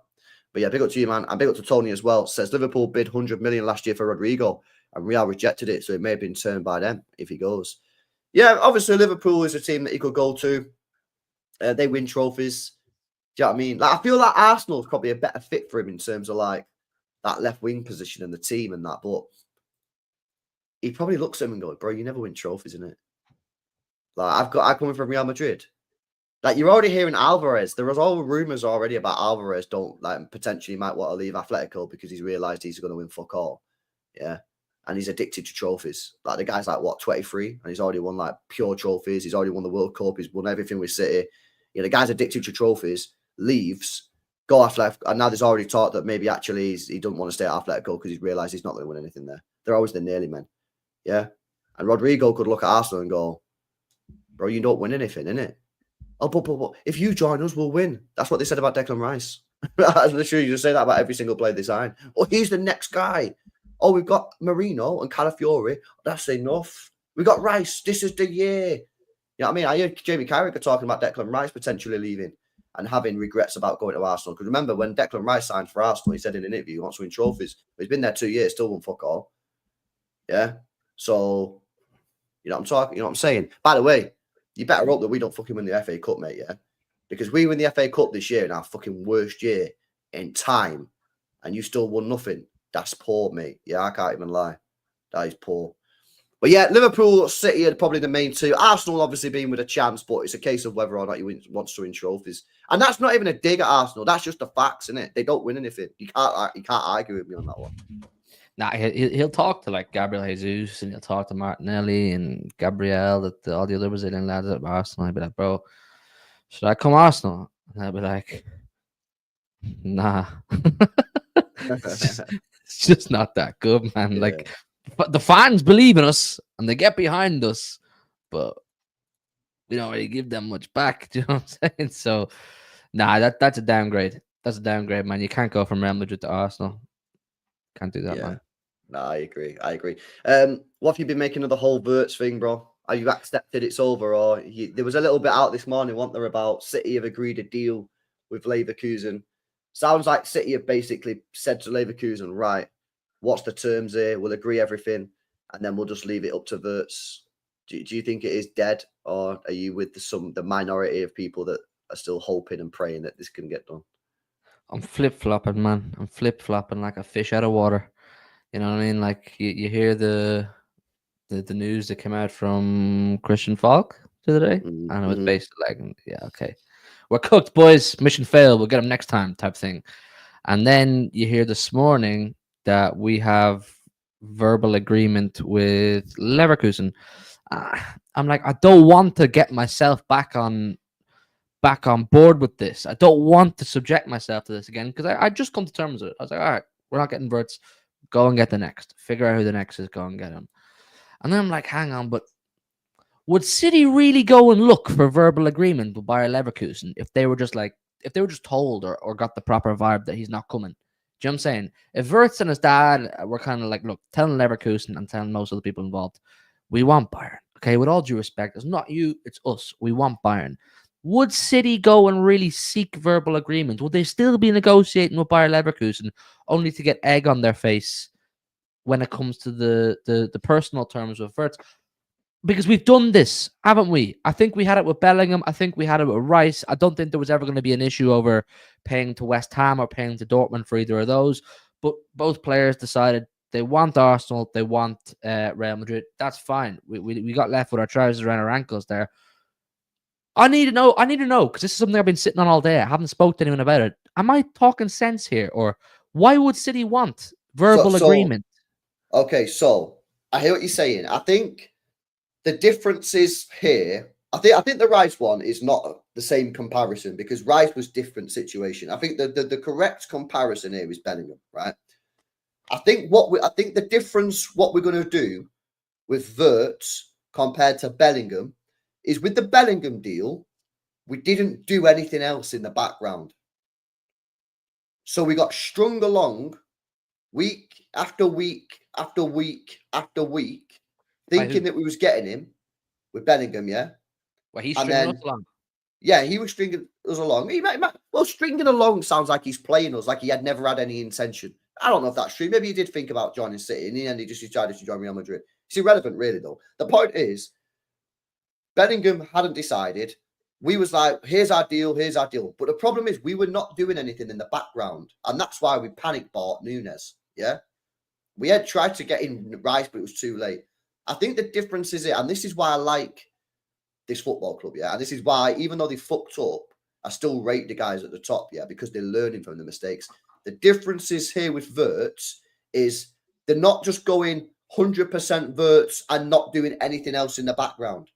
But yeah, big up to you, man. And big up to Tony as well. Says Liverpool bid 100 million last year for Rodrigo and Real rejected it. So it may have been turned by them if he goes. Yeah, obviously Liverpool is a team that he could go to. They win trophies. Do you know what I mean? Like, I feel like Arsenal's probably a better fit for him in terms of like that left wing position and the team and that. But he probably looks at him and goes, "Bro, you never win trophies, innit?" Like I come from Real Madrid. Like you're already hearing Alvarez. There was all rumors already about Alvarez potentially might want to leave Atletico because he's realised he's going to win fuck all. Yeah. And he's addicted to trophies. Like the guy's like, what, 23? And he's already won like pure trophies. He's already won the World Cup. He's won everything with City. You know, the guy's addicted to trophies, leaves, go Atletico. And now there's already talk that maybe actually he doesn't want to stay at Atletico because he's realised he's not going to win anything there. They're always the nearly men. Yeah. And Rodrigo could look at Arsenal and go, "Bro, you don't win anything, innit? Oh, but if you join us, we'll win." That's what they said about Declan Rice. I'm literally just say that about every single player they sign. Oh, he's the next guy. Oh, we've got Marino and Calafiori. That's enough. We got Rice. This is the year. You know what I mean? I heard Jamie Carragher talking about Declan Rice potentially leaving and having regrets about going to Arsenal. Because remember, when Declan Rice signed for Arsenal, he said in an interview he wants to win trophies. But he's been there 2 years, still won fuck all. Yeah. So, you know what I'm talking, you know what I'm saying? By the way, you better hope that we don't fucking win the FA Cup, mate, yeah? Because we win the FA Cup this year in our fucking worst year in time, and you still won nothing. That's poor, mate. Yeah, I can't even lie. That is poor. But yeah, Liverpool, City are probably the main two. Arsenal obviously being with a chance, but it's a case of whether or not he wants to win trophies. And that's not even a dig at Arsenal. That's just the facts, isn't it? They don't win anything. You can't argue with me on that one. Nah, he'll talk to like Gabriel Jesus and he'll talk to Martinelli and Gabriel, all the other Brazilian lads at Arsenal. I'd be like, "Bro, should I come Arsenal?" And I'd be like, "Nah." It's just not that good, man. Yeah. Like, but the fans believe in us and they get behind us, but we don't really give them much back. Do you know what I'm saying? So, nah, that's a downgrade. That's a downgrade, man. You can't go from Real Madrid to Arsenal. Can't do that, man. No, I agree. What have you been making of the whole Wirtz thing, bro? Are you accepted it's over? Or there was a little bit out this morning, wasn't there, about City have agreed a deal with Leverkusen. Sounds like City have basically said to Leverkusen, right, what's the terms here? We'll agree everything, and then we'll just leave it up to Wirtz. Do you think it is dead, or are you with the minority of people that are still hoping and praying that this can get done? I'm flip-flopping, man. I'm flip-flopping like a fish out of water. You know what I mean? Like you hear the news that came out from Christian Falk today, and it was basically like, yeah, okay, we're cooked, boys. Mission failed. We'll get them next time, type thing. And then you hear this morning that we have verbal agreement with Leverkusen. I'm like, I don't want to get myself back on board with this. I don't want to subject myself to this again because I just come to terms with it. I was like, all right, we're not getting Verts. Go and get the next. Figure out who the next is. Go and get him. And then I'm like, hang on, but would City really go and look for verbal agreement with Bayer Leverkusen if they were just told or got the proper vibe that he's not coming? Do you know what I'm saying? If Verts and his dad were kind of like, look, telling Leverkusen and telling most of the people involved, we want Bayern. Okay, with all due respect, it's not you, it's us. We want Bayern. Would City go and really seek verbal agreement? Would they still be negotiating with Bayer Leverkusen only to get egg on their face when it comes to the personal terms with Verts? Because we've done this, haven't we? I think we had it with Bellingham. I think we had it with Rice. I don't think there was ever going to be an issue over paying to West Ham or paying to Dortmund for either of those. But both players decided they want Arsenal, they want Real Madrid. That's fine. We got left with our trousers around our ankles there. I need to know because this is something I've been sitting on all day. I haven't spoke to anyone about it. Am I talking sense here, or why would City want verbal agreement? Okay, so I hear what you're saying. I think the difference is here. I think the Rice one is not the same comparison because Rice was different situation. I think the correct comparison here is Bellingham, right? I think the difference what we're going to do with Verts compared to Bellingham is with the Bellingham deal, we didn't do anything else in the background. So we got strung along week after week after week after week, thinking that we was getting him with Bellingham, yeah? Well, he's stringing us along. Yeah, he was stringing us along. Well, stringing along sounds like he's playing us, like he had never had any intention. I don't know if that's true. Maybe he did think about joining City, and in the end, he just decided to join Real Madrid. It's irrelevant, really, though. The point is, Bellingham hadn't decided. We was like, here's our deal. But the problem is we were not doing anything in the background. And that's why we panic bought Nunes. Yeah. We had tried to get in Rice, but it was too late. I think the difference is it. And this is why I like this football club. Yeah. And this is why, even though they fucked up, I still rate the guys at the top. Yeah. Because they're learning from the mistakes. The difference is here with Verts is they're not just going 100% Verts and not doing anything else in the background.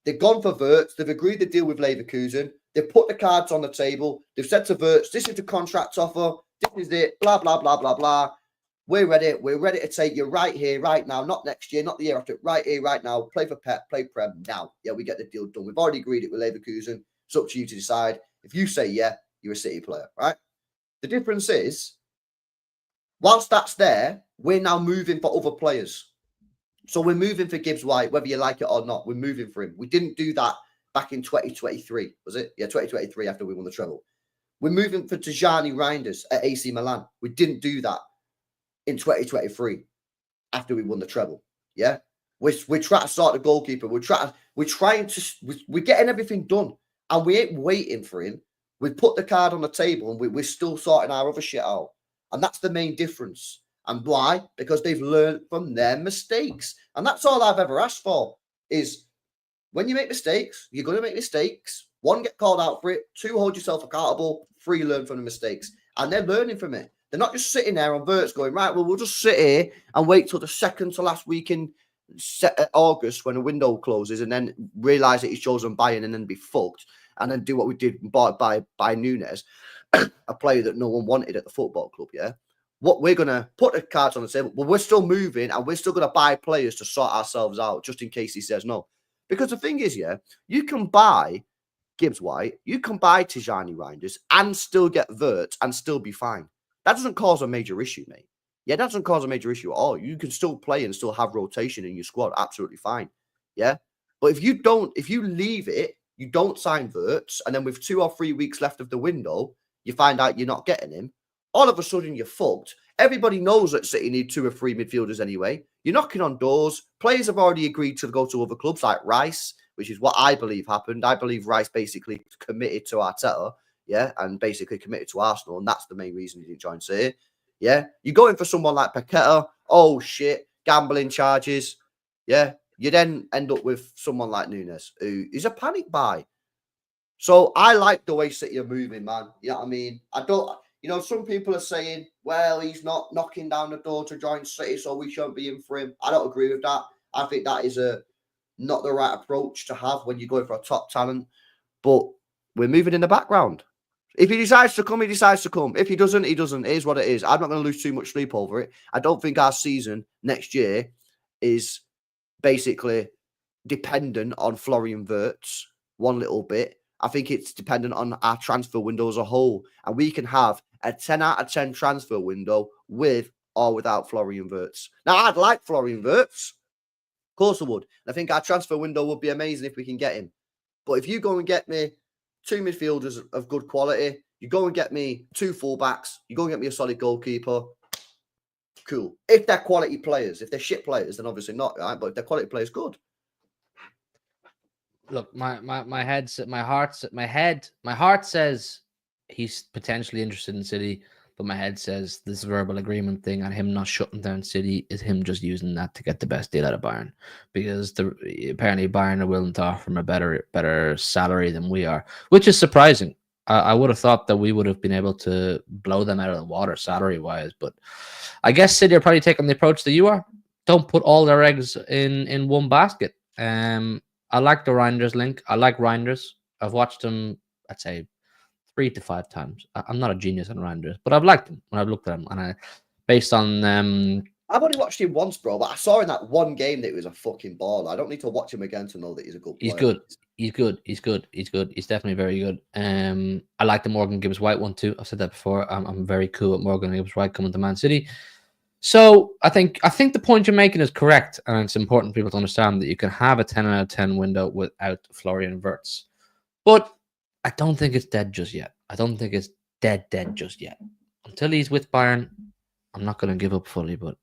They've gone for Verts. They've agreed the deal with Leverkusen. They've put the cards on the table. They've said to Verts, this is the contract offer. This is it. Blah, blah, blah, blah, blah. We're ready. We're ready to take you right here, right now. Not next year, not the year after. Right here, right now. Play for Pep, play Prem now. Yeah, we get the deal done. We've already agreed it with Leverkusen. It's up to you to decide. If you say yeah, you're a City player, right? The difference is, whilst that's there, we're now moving for other players. So we're moving for Gibbs White, whether you like it or not. We're moving for him. We didn't do that back in 2023, was it? Yeah, 2023 after we won the treble. We're moving for Tijani Reinders at AC Milan. We didn't do that in 2023 after we won the treble. Yeah, we're trying to start the goalkeeper. We're getting everything done, and we ain't waiting for him. We've put the card on the table, and we're still sorting our other shit out, and that's the main difference. And why? Because they've learned from their mistakes. And that's all I've ever asked for is when you make mistakes, you're going to make mistakes. 1, get called out for it. 2, hold yourself accountable. 3, learn from the mistakes. And they're learning from it. They're not just sitting there on Verts going, right, well, we'll just sit here and wait till the second to last week in August when the window closes and then realise that he's chosen Bayern and then be fucked and then do what we did by Nunes, a player that no one wanted at the football club, yeah? What we're going to put the cards on the table, but we're still moving and we're still going to buy players to sort ourselves out just in case he says no. Because the thing is, yeah, you can buy Gibbs White, you can buy Tijani Reinders and still get Verts and still be fine. That doesn't cause a major issue, mate. Yeah, that doesn't cause a major issue at all. You can still play and still have rotation in your squad. Absolutely fine. Yeah. But if you leave it, you don't sign Verts, and then with 2 or 3 weeks left of the window, you find out you're not getting him. All of a sudden, you're fucked. Everybody knows that City need 2 or 3 midfielders anyway. You're knocking on doors. Players have already agreed to go to other clubs like Rice, which is what I believe happened. I believe Rice basically committed to Arteta, yeah, and basically committed to Arsenal, and that's the main reason he didn't join City. Yeah, you go in for someone like Paqueta. Oh shit, gambling charges. Yeah, you then end up with someone like Nunes, who is a panic buy. So I like the way City are moving, man. You know what I mean? You know, some people are saying, well, he's not knocking down the door to join City, so we shouldn't be in for him. I don't agree with that. I think that is not the right approach to have when you're going for a top talent. But we're moving in the background. If he decides to come, he decides to come. If he doesn't, he doesn't. It is what it is. I'm not going to lose too much sleep over it. I don't think our season next year is basically dependent on Florian Wirtz one little bit. I think it's dependent on our transfer window as a whole. And we can have a 10 out of 10 transfer window with or without Florian Wirtz. Now, I'd like Florian Wirtz. Of course I would. I think our transfer window would be amazing if we can get him. But if you go and get me 2 midfielders of good quality, you go and get me 2 fullbacks, you go and get me a solid goalkeeper, cool. If they're quality players, if they're shit players, then obviously not, right? But if they're quality players, good. Look, my heart says he's potentially interested in City, but my head says this verbal agreement thing and him not shutting down City is him just using that to get the best deal out of Bayern, because apparently Bayern are willing to offer him a better salary than we are, which is surprising. I would have thought that we would have been able to blow them out of the water salary wise, but I guess City are probably taking the approach that you are. Don't put all their eggs in one basket. I like the Reinders link. I like Reinders. I've watched him, I'd say, 3 to 5 times. I'm not a genius on Reinders, but I've liked him when I've looked at him. And based on I've only watched him once, bro, but I saw in that one game that he was a fucking baller. I don't need to watch him again to know that he's a good player. He's good. He's definitely very good. I like the Morgan Gibbs-White one too. I've said that before. I'm very cool with Morgan Gibbs-White coming to Man City. So I think the point you're making is correct, and it's important for people to understand that you can have a 10 out of 10 window without Florian Wirtz. But I don't think it's dead just yet. I don't think it's dead just yet. Until he's with Bayern, I'm not going to give up fully, but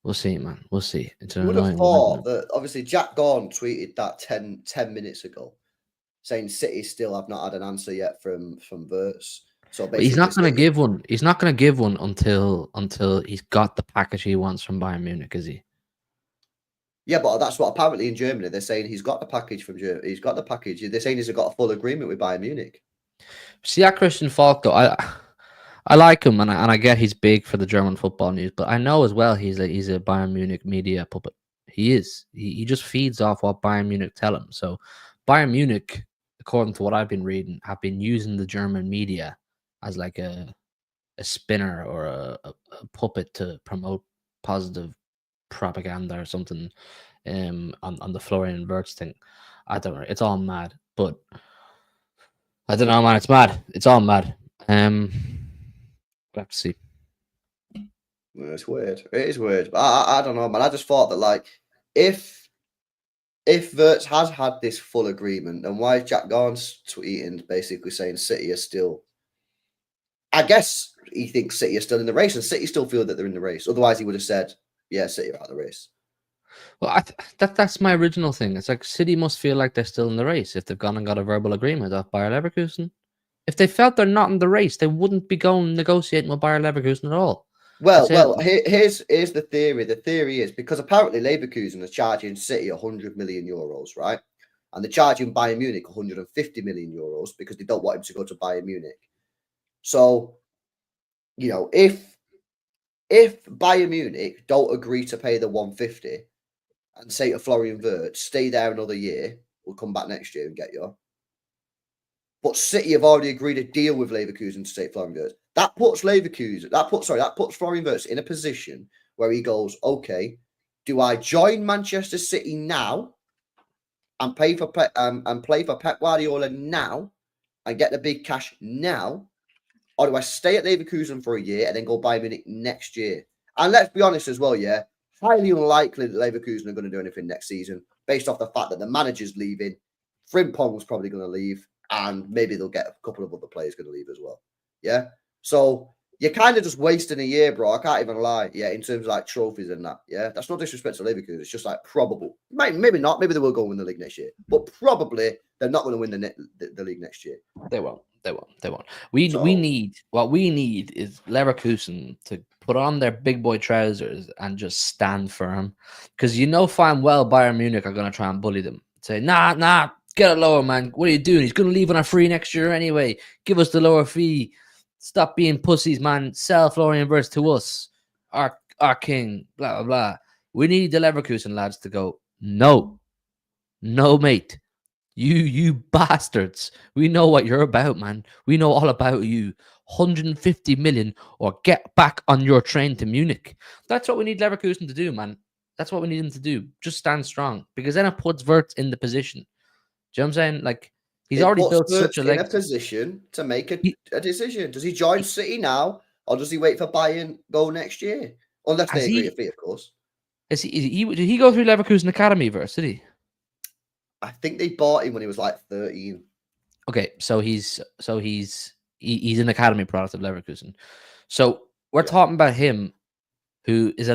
we'll see, man. We'll see. It's an would have annoying thought that obviously Jack Gorn tweeted that 10 minutes ago, saying City still have not had an answer yet from Wirtz. So but he's not going to give one. He's not going to give one until he's got the package he wants from Bayern Munich, is he? Yeah, but that's what apparently in Germany they're saying he's got the package from Germany. He's got the package. They're saying he's got a full agreement with Bayern Munich. See that Christian Falk though, I like him and I get he's big for the German football news, but I know as well he's a Bayern Munich media puppet. He is. He just feeds off what Bayern Munich tell him. So Bayern Munich, according to what I've been reading, have been using the German media as like a spinner or a puppet to promote positive propaganda or something on the Florian Wirtz thing. I don't know. It's all mad, but I don't know, man. It's mad. It's all mad. We'll have to see. It's weird. It is weird. But I don't know, man. I just thought that like if Wirtz has had this full agreement, then why is Jack Gorn's tweeting basically saying City are still? I guess he thinks City are still in the race, and City still feel that they're in the race. Otherwise, he would have said, "Yeah, City are out of the race." Well, that's my original thing. It's like City must feel like they're still in the race if they've gone and got a verbal agreement off Bayer Leverkusen. If they felt they're not in the race, they wouldn't be going negotiating with Bayer Leverkusen at all. Well, here's the theory. The theory is because apparently Leverkusen is charging City 100 million euros, right? And they're charging Bayern Munich 150 million euros because they don't want him to go to Bayern Munich. So, you know, if Bayern Munich don't agree to pay the 150 and say to Florian Wirtz, stay there another year, we'll come back next year and get you. But City have already agreed a deal with Leverkusen to take Florian Wirtz. That puts Florian Wirtz in a position where he goes, okay, do I join Manchester City now and pay for play for Pep Guardiola now and get the big cash now? Or do I stay at Leverkusen for a year and then go Bayern Munich next year? And let's be honest as well, yeah, highly unlikely that Leverkusen are going to do anything next season based off the fact that the manager's leaving, Frimpong's probably going to leave, and maybe they'll get a couple of other players going to leave as well. Yeah? So you're kind of just wasting a year, bro. I can't even lie. Yeah, in terms of like trophies and that. Yeah, that's no disrespect to Leverkusen. It's just like probable. Maybe not. Maybe they will go win the league next year. But probably they're not going to win the league next year. They won't. We need is Leverkusen to put on their big boy trousers and just stand firm. Because you know fine well Bayern Munich are going to try and bully them. Say, nah, get it lower, man. What are you doing? He's going to leave on a free next year anyway. Give us the lower fee. Stop being pussies, man. Sell Florian Wirtz to us, our king. Blah blah blah. We need the Leverkusen lads to go. No, mate. You bastards. We know what you're about, man. We know all about you. 150 million or get back on your train to Munich. That's what we need Leverkusen to do, man. That's what we need them to do. Just stand strong. Because then it puts Wirtz in the position. Do you know what I'm saying? Like, he's It already puts built such Wirtz a in a legacy. position to make a decision. Does he join City now, or does he wait for Bayern go next year? Unless they agree to fee, of course. Did he go through Leverkusen Academy verse, did he? I think they bought him when he was like 13. Okay, so he's an academy product of Leverkusen. So we're talking about him, who is a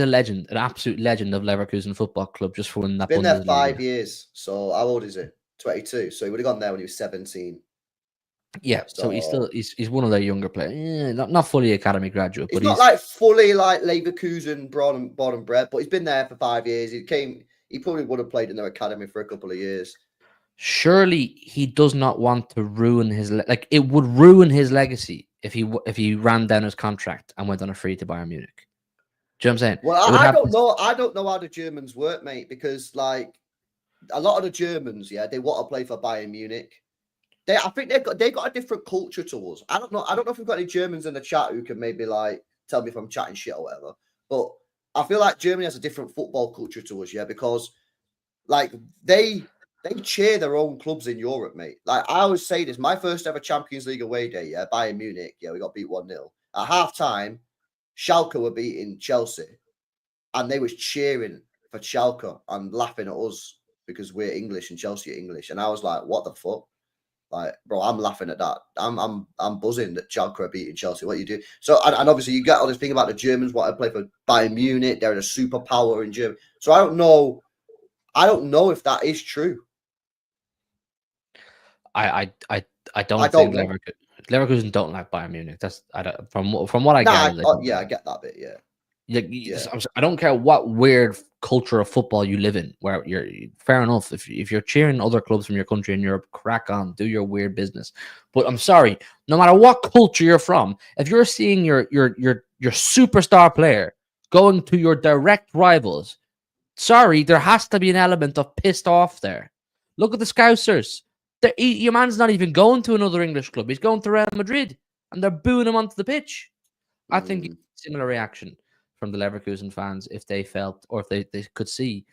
legend, an absolute legend of Leverkusen Football Club, just for winning that. Been there 5 years. So how old is it? 22. So he would have gone there when he was 17. Yeah, so he's one of their younger players. Not fully academy graduate, he's but not like fully like Leverkusen born and bred, but he's been there for 5 years. He probably would have played in their academy for a couple of years. Surely he does not want to ruin his it would ruin his legacy if he ran down his contract and went on a free to Bayern Munich. Do you know what I'm saying? Well, I don't know. I don't know how the Germans work, mate, because like a lot of the Germans, they want to play for Bayern Munich. I think they got a different culture to us. I don't know if we've got any Germans in the chat who can maybe like tell me if I'm chatting shit or whatever. But I feel like Germany has a different football culture to us, because like they cheer their own clubs in Europe, mate. Like I always say this, my first ever Champions League away day, Bayern Munich, we got beat 1-0. At half time, Schalke were beating Chelsea, and they was cheering for Schalke and laughing at us because we're English and Chelsea are English. And I was like, what the fuck? Like, bro, I'm laughing at that. I'm buzzing that Schalke are beating Chelsea. What you do? So, and obviously you get all this thing about the Germans want to play for Bayern Munich. They're a superpower in Germany. So I don't know if that is true. I don't think Leverkusen don't like Bayern Munich. That's from what I gather. I get that bit. Yeah. I don't care what weird culture of football you live in, where you're fair enough. If you're cheering other clubs from your country in Europe, crack on, do your weird business. But I'm sorry, no matter what culture you're from, if you're seeing your superstar player going to your direct rivals, sorry, there has to be an element of pissed off there. Look at the Scousers. Your man's not even going to another English club. He's going to Real Madrid, and they're booing him onto the pitch. I think similar reaction from the Leverkusen fans if they felt, or if they could see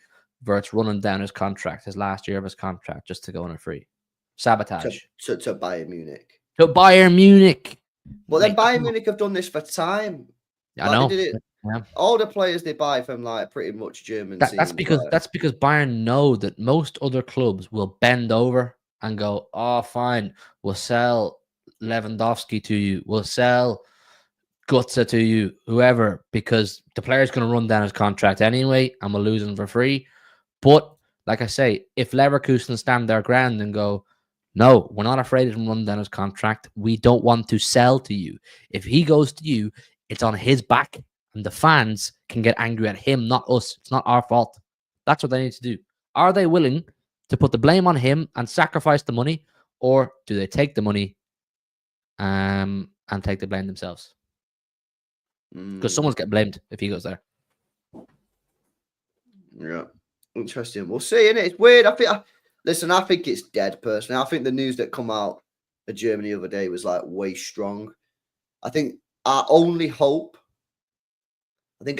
Wirtz running down his contract, his last year of his contract, just to go on a free. Sabotage. To Bayern Munich. To Bayern Munich. Well, then Bayern Munich have done this for time. I know. They did it. Yeah. All the players they buy from like pretty much German teams. That's because Bayern know that most other clubs will bend over and go, oh, fine, we'll sell Lewandowski to you. We'll sell Götze to you, whoever, because the player's going to run down his contract anyway, and we'll lose him for free. But like I say, if Leverkusen stand their ground and go, no, we're not afraid of him running down his contract. We don't want to sell to you. If he goes to you, it's on his back, and the fans can get angry at him, not us. It's not our fault. That's what they need to do. Are they willing to put the blame on him and sacrifice the money, or do they take the money and take the blame themselves? Because someone's getting blamed if he goes there. Yeah, interesting. We'll see, innit? It's weird. I think it's dead, personally. I think the news that come out of Germany the other day was like way strong. I think our only hope, is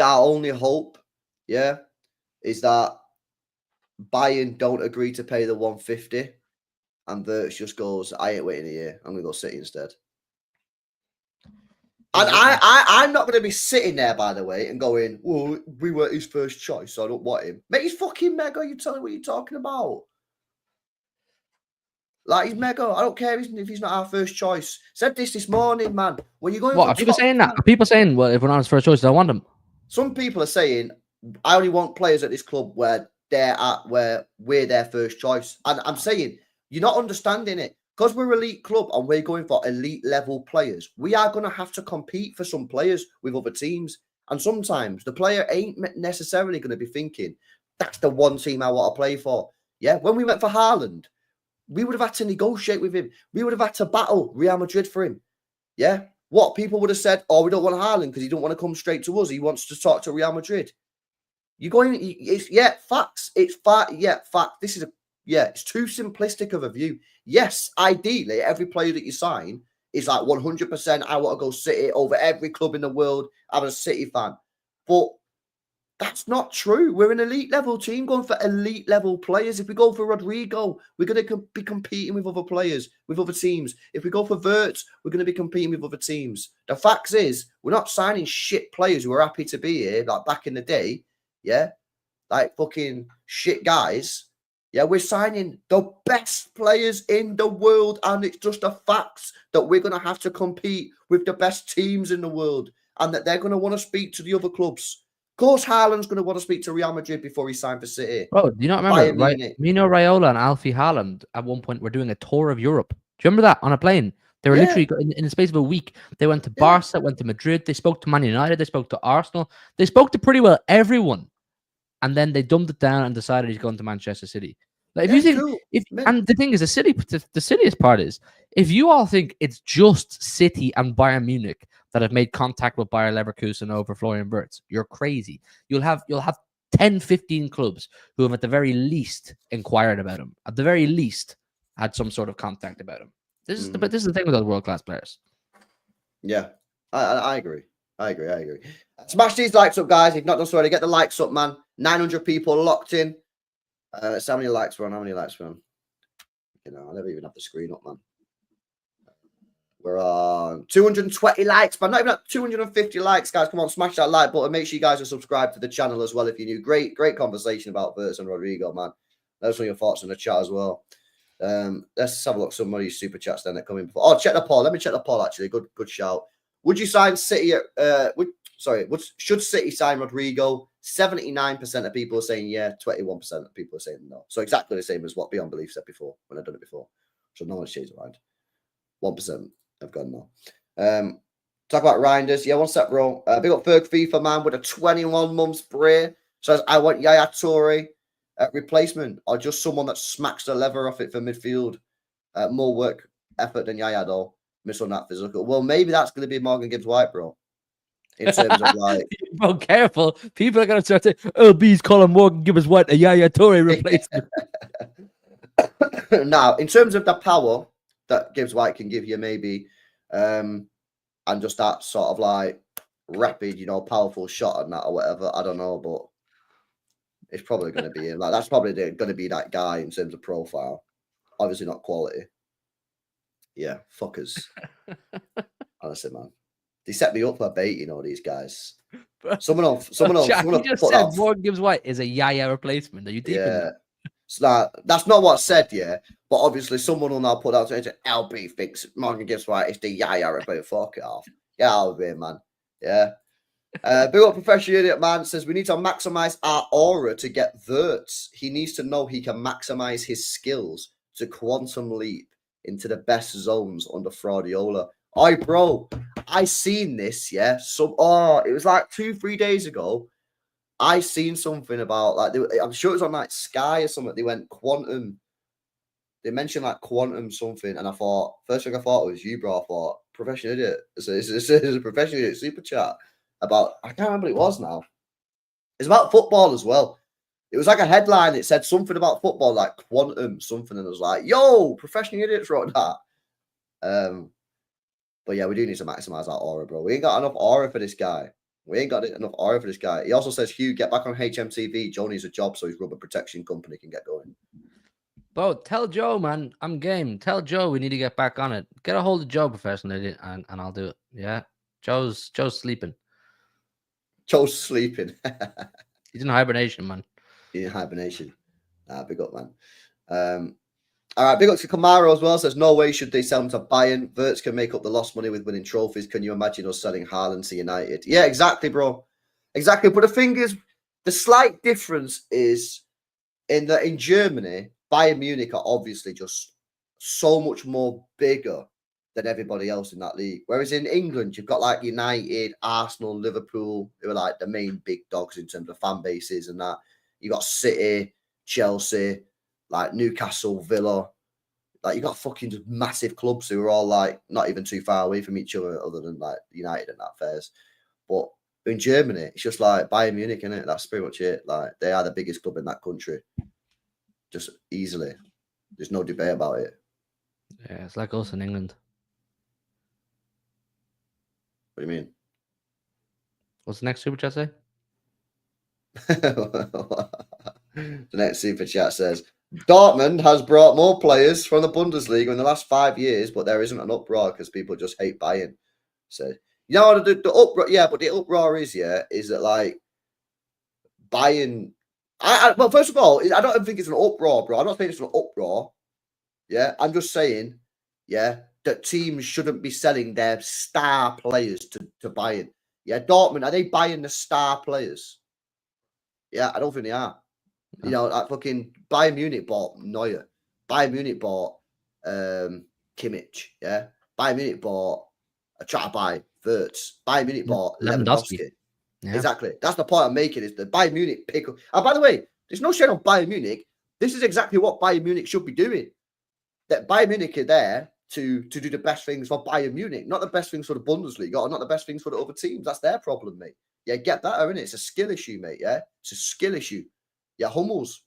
that Bayern don't agree to pay the 150, and Wirtz just goes, I ain't waiting a year. I'm gonna go City instead. And I'm not going to be sitting there, by the way, and going, well, we were his first choice, so I don't want him. Mate, he's fucking mega. You tell me what you're talking about. Like, he's mega. I don't care if he's not our first choice. Said this morning, man. When you're going, what are people saying that? Are people saying, well, if we're not his first choice, I want him? Some people are saying, I only want players at this club where they're at, where we're their first choice. And I'm saying, you're not understanding it. Because we're an elite club and we're going for elite level players, we are going to have to compete for some players with other teams. And sometimes the player ain't necessarily going to be thinking, that's the one team I want to play for. Yeah, when we went for Haaland, we would have had to negotiate with him. We would have had to battle Real Madrid for him. Yeah. What people would have said, oh, we don't want Haaland because he don't want to come straight to us. He wants to talk to Real Madrid. You're going, it's, yeah, facts. It's fact. Yeah, fact. This is it's too simplistic of a view. Yes, ideally, every player that you sign is like 100%. I want to go City over every club in the world. I'm a City fan. But that's not true. We're an elite level team going for elite level players. If we go for Rodrygo, we're going to be competing with other players, with other teams. If we go for Wirtz, we're going to be competing with other teams. The fact is, we're not signing shit players who are happy to be here, like back in the day. Yeah, like fucking shit guys. Yeah, we're signing the best players in the world, and it's just a fact that we're going to have to compete with the best teams in the world, and that they're going to want to speak to the other clubs. Of course, Haaland's going to want to speak to Real Madrid before he signed for City. Bro, do you not remember? Right, Mino Raiola and Alfie Haaland at one point were doing a tour of Europe. Do you remember that on a plane? They were literally in the space of a week. They went to Barca, went to Madrid. They spoke to Man United. They spoke to Arsenal. They spoke to pretty well everyone. And then they dumbed it down and decided he's going to Manchester City. Like, if you think, and the thing is, the silliest part is, if you all think it's just City and Bayern Munich that have made contact with Bayer Leverkusen over Florian Wirtz, you're crazy. You'll have 10, 15 clubs who have at the very least inquired about him, at the very least had some sort of contact about him. This is the thing with those world-class players. Yeah, I agree. I agree. Smash these likes up, guys. If not done so already, get the likes up, man. 900 people locked in. Let's see how many likes we're on. You know, I never even have the screen up, man. We're on 220 likes, but not even at 250 likes, guys. Come on, smash that like button. Make sure you guys are subscribed to the channel as well if you're new. Great conversation about Wirtz and Rodrygo, man. Let us know your thoughts in the chat as well. Let's have a look at some of these super chats then that come in before. Oh, check the poll. Let me check the poll, actually. Good shout. Would you sign City? Should City sign Rodrygo? 79% of people are saying yeah, 21% of people are saying no. So exactly the same as what Beyond Belief said before when I've done it before. So no one's changed their mind. 1% have gone no. Talk about Reinders. Yeah, one sec, bro. Big up Ferg FIFA, man, with a 21-month spray. Says, I want Yaya Toure replacement or just someone that smacks the lever off it for midfield. More work effort than Yaya, though. Miss on that physical. Well, maybe that's going to be Morgan Gibbs-White, bro. In terms of like, bro, careful. People are going to start saying, "Oh, B's calling Morgan Gibbs-White a Yaya Toure replacement." Now, in terms of the power that Gibbs-White can give you, maybe, and just that sort of like rapid, you know, powerful shot and that or whatever. I don't know, but it's probably going to be him. Like, that's probably going to be that guy in terms of profile. Obviously, not quality. Yeah, fuckers. Honestly, man. They set me up for bait, you know, these guys. Someone else. He just said Morgan Gibbs-White is a Yaya replacement. Are you deep in that? So that's not what's said, yeah. But obviously, someone will now put out to LB thinks Morgan Gibbs-White is the Yaya replacement. Fuck it off. Get out of here, man. Yeah. Big up Professional Idiot, man, says we need to maximize our aura to get Wirtz. He needs to know he can maximize his skills to quantum leap into the best zones under Fraudiola. Oi, bro, I seen this, yeah. It was like 2-3 days ago. I seen something about like I'm sure it was on like Sky or something. They went quantum. They mentioned like quantum something, and I thought first thing I thought was you, bro. I thought Professional Idiot. It's a Professional Idiot super chat about I can't remember what it was now. It's about football as well. It was like a headline. It said something about football, like quantum something, and I was like, "Yo, Professional Idiots wrote that." But yeah, we do need to maximize our aura, bro. We ain't got enough aura for this guy. He also says, Hugh, get back on HMTV. Joe needs a job so his rubber protection company can get going. Bro, tell Joe, man. I'm game. Tell Joe we need to get back on it. Get a hold of Joe, professionally, and I'll do it. Yeah. Joe's sleeping. Joe's sleeping. He's in hibernation, man. He's in hibernation. Big up, man. All right, big up to Camaro as well. Says, no way should they sell him to Bayern. Wirtz can make up the lost money with winning trophies. Can you imagine us selling Haaland to United? Yeah, exactly, bro. Exactly. But the thing is, the slight difference is in Germany, Bayern Munich are obviously just so much more bigger than everybody else in that league. Whereas in England, you've got like United, Arsenal, Liverpool, who are like the main big dogs in terms of fan bases and that. You got City, Chelsea, like Newcastle, Villa, Like you got fucking just massive clubs who are all like not even too far away from each other, other than like United and that fairs. But in Germany, it's just like Bayern Munich, innit? That's pretty much it. Like they are the biggest club in that country, just easily. There's no debate about it. Yeah, it's like us in England. What do you mean? What's the next super chat say? The next super chat says Dortmund has brought more players from the Bundesliga in the last 5 years, but there isn't an uproar because people just hate Bayern. So you know the uproar, yeah, but the uproar is that like Bayern. Well, first of all, I don't think it's an uproar, bro. I'm not saying it's an uproar. Yeah, I'm just saying, yeah, that teams shouldn't be selling their star players to Bayern. Yeah, Dortmund, are they buying the star players? Yeah, I don't think they are. No. You know, like fucking Bayern Munich bought Neuer. Bayern Munich bought Kimmich. Yeah, Bayern Munich bought a try to buy Wirtz. Bayern Munich bought Lewandowski. Yeah. Exactly. That's the point I'm making. Is the Bayern Munich pick up? And by the way, there's no shade on Bayern Munich. This is exactly what Bayern Munich should be doing. That Bayern Munich are there to do the best things for Bayern Munich, not the best things for the Bundesliga, or not the best things for the other teams. That's their problem, mate. Yeah, get better, innit? It's a skill issue, mate. Yeah, it's a skill issue. Yeah, Hummels.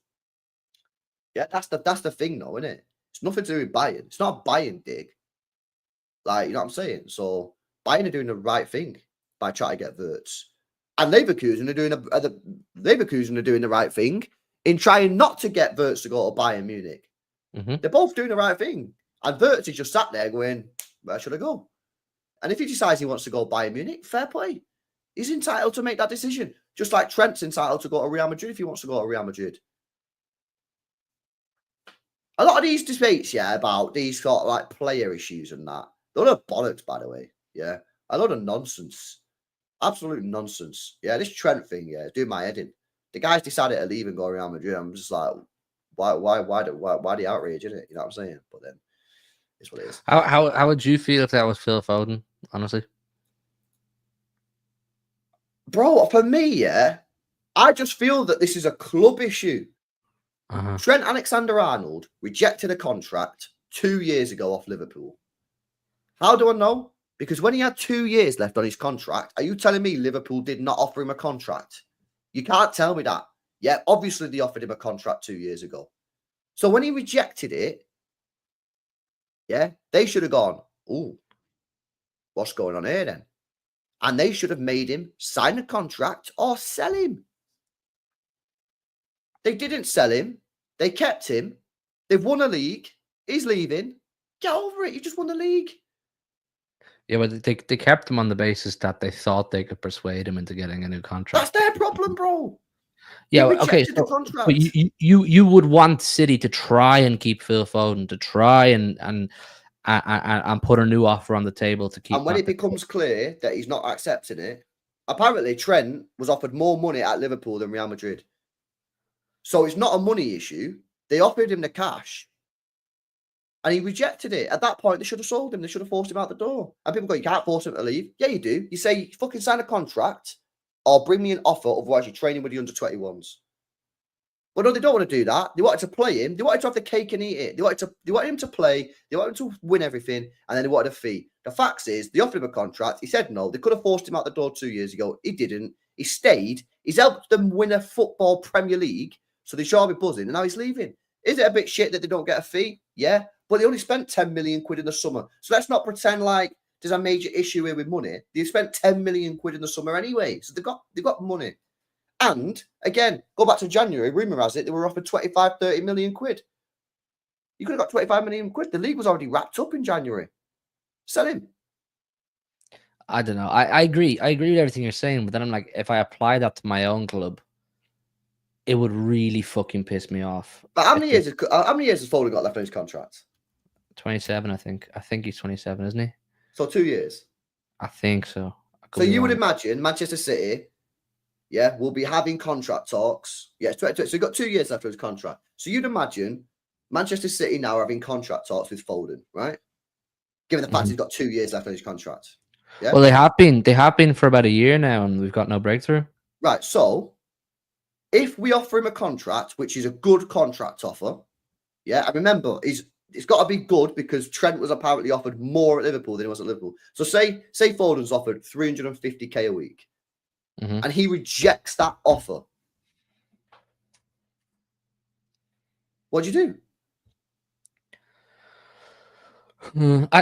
Yeah, that's the thing, though, innit? It's nothing to do with Bayern. It's not a Bayern dig. Like, you know what I'm saying? So Bayern are doing the right thing by trying to get Wirtz, and Leverkusen are doing the right thing in trying not to get Wirtz to go to Bayern Munich. Mm-hmm. They're both doing the right thing. And Wirtz is just sat there going, where should I go? And if he decides he wants to go Bayern Munich, fair play. He's entitled to make that decision. Just like Trent's entitled to go to Real Madrid if he wants to go to Real Madrid. A lot of these debates, yeah, about these sort of like player issues and that, they're a lot of bollocks, by the way. Yeah. A lot of nonsense. Absolute nonsense. Yeah, this Trent thing, yeah, doing my head in. The guys decided to leave and go to Real Madrid. I'm just like, why the outrage, isn't it? You know what I'm saying? But then it's what it is. How would you feel if that was Phil Foden, honestly? Bro, for me, yeah, I just feel that this is a club issue. Trent Alexander-Arnold rejected a contract 2 years ago off Liverpool. How do I know? Because when he had 2 years left on his contract, are you telling me Liverpool did not offer him a contract? You can't tell me that. Yeah, obviously they offered him a contract 2 years ago. So when he rejected it, yeah, they should have gone, oh, what's going on here then? And they should have made him sign a contract or sell him. They didn't sell him. They kept him. They've won a league. He's leaving. Get over it. You just won the league. Yeah, but they kept him on the basis that they thought they could persuade him into getting a new contract. That's their problem, bro. Yeah, okay. So you would want City to try and keep Phil Foden, to try and put a new offer on the table to keep. And when it becomes clear that he's not accepting it, apparently Trent was offered more money at Liverpool than Real Madrid. So it's not a money issue. They offered him the cash, and he rejected it. At that point, they should have sold him. They should have forced him out the door. And people go, you can't force him to leave. Yeah, you do. You say, fucking sign a contract or bring me an offer, otherwise you're training with the under-21s. But no, they don't want to do that. They wanted to play him. They wanted to have the cake and eat it. They wanted him to play. They wanted him to win everything, and then they wanted a fee. The fact is, they offered him a contract. He said no. They could have forced him out the door 2 years ago. He didn't. He stayed. He's helped them win a football Premier League, so they should be buzzing, and now he's leaving. Is it a bit shit that they don't get a fee? Yeah, but they only spent 10 million quid in the summer. So let's not pretend like there's a major issue here with money. They spent 10 million quid in the summer anyway, so they've got money. And again, go back to January, rumour has it, they were offered 25, 30 million quid. You could have got 25 million quid. The league was already wrapped up in January. Sell him. I don't know. I agree. I agree with everything you're saying, but then I'm like, if I apply that to my own club, it would really fucking piss me off. But how many years has Foden got left on his contract? 27, I think. I think he's 27, isn't he? So 2 years. I think so. So you would imagine Manchester City, yeah, will be having contract talks. Yeah, so you've got 2 years left of his contract. So you'd imagine Manchester City now are having contract talks with Foden, right? Given the fact he's got 2 years left on his contract. Yeah. Well, they have been for about a year now, and we've got no breakthrough. Right. So if we offer him a contract, which is a good contract offer, yeah, and remember, it's got to be good because Trent was apparently offered more at Liverpool than he was at Liverpool. So say Foden's offered 350k a week, and he rejects that offer. What do you do?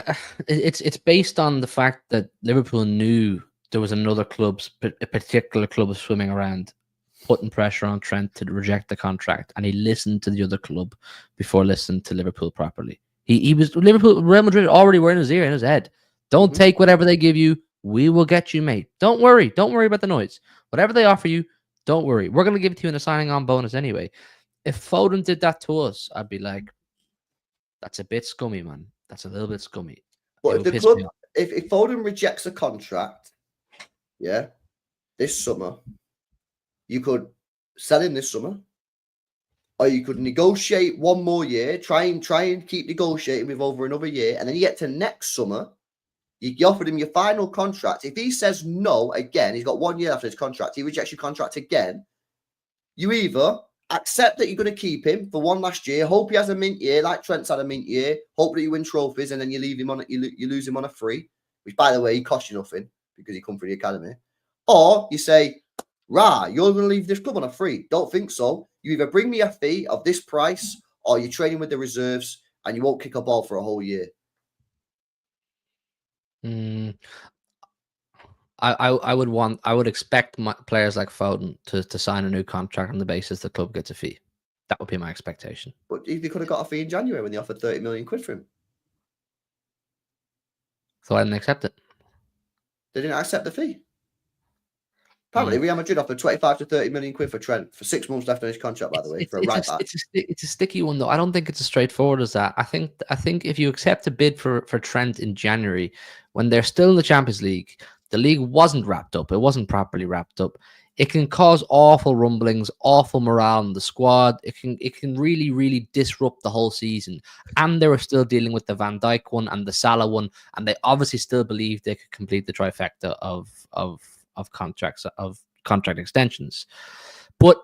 It's based on the fact that Liverpool knew there was a particular club swimming around, putting pressure on Trent to reject the contract, and he listened to the other club before listening to Liverpool properly. He was Real Madrid already were in his ear, in his head. Don't take whatever they give you. We will get you, mate. Don't worry about the noise. Whatever they offer you, don't worry. We're going to give it to you in a signing on bonus anyway. If Foden did that to us, I'd be like, that's a bit scummy, man. That's a little bit scummy. But if the club, if Foden rejects a contract, this summer, you could sell him this summer, or you could negotiate one more year, try and keep negotiating with over another year, and then you get to next summer, you offered him your final contract. If he says no again, he's got 1 year after his contract, he rejects your contract again, you either accept that you're going to keep him for one last year, hope he has a mint year, like Trent's had a mint year, hope that you win trophies, and then you leave him on you lose him on a free, which, by the way, he cost you nothing because he come through the academy. Or you say, you're going to leave this club on a free. Don't think so. You either bring me a fee of this price, or you're training with the reserves and you won't kick a ball for a whole year. I would expect players like Foden to sign a new contract on the basis the club gets a fee. That would be my expectation. But they could have got a fee in January when they offered 30 million quid for him. So I didn't accept it. They didn't accept the fee. Apparently, Real Madrid offered 25 to 30 million quid for Trent for 6 months left on his contract, by the way, for a right back. It's a sticky one, though. I don't think it's as straightforward as that. I think if you accept a bid for Trent in January, when they're still in the Champions League, the league wasn't wrapped up. It wasn't properly wrapped up. It can cause awful rumblings, awful morale in the squad. It can really, really disrupt the whole season. And they were still dealing with the Van Dijk one and the Salah one, and they obviously still believed they could complete the trifecta of contract extensions. But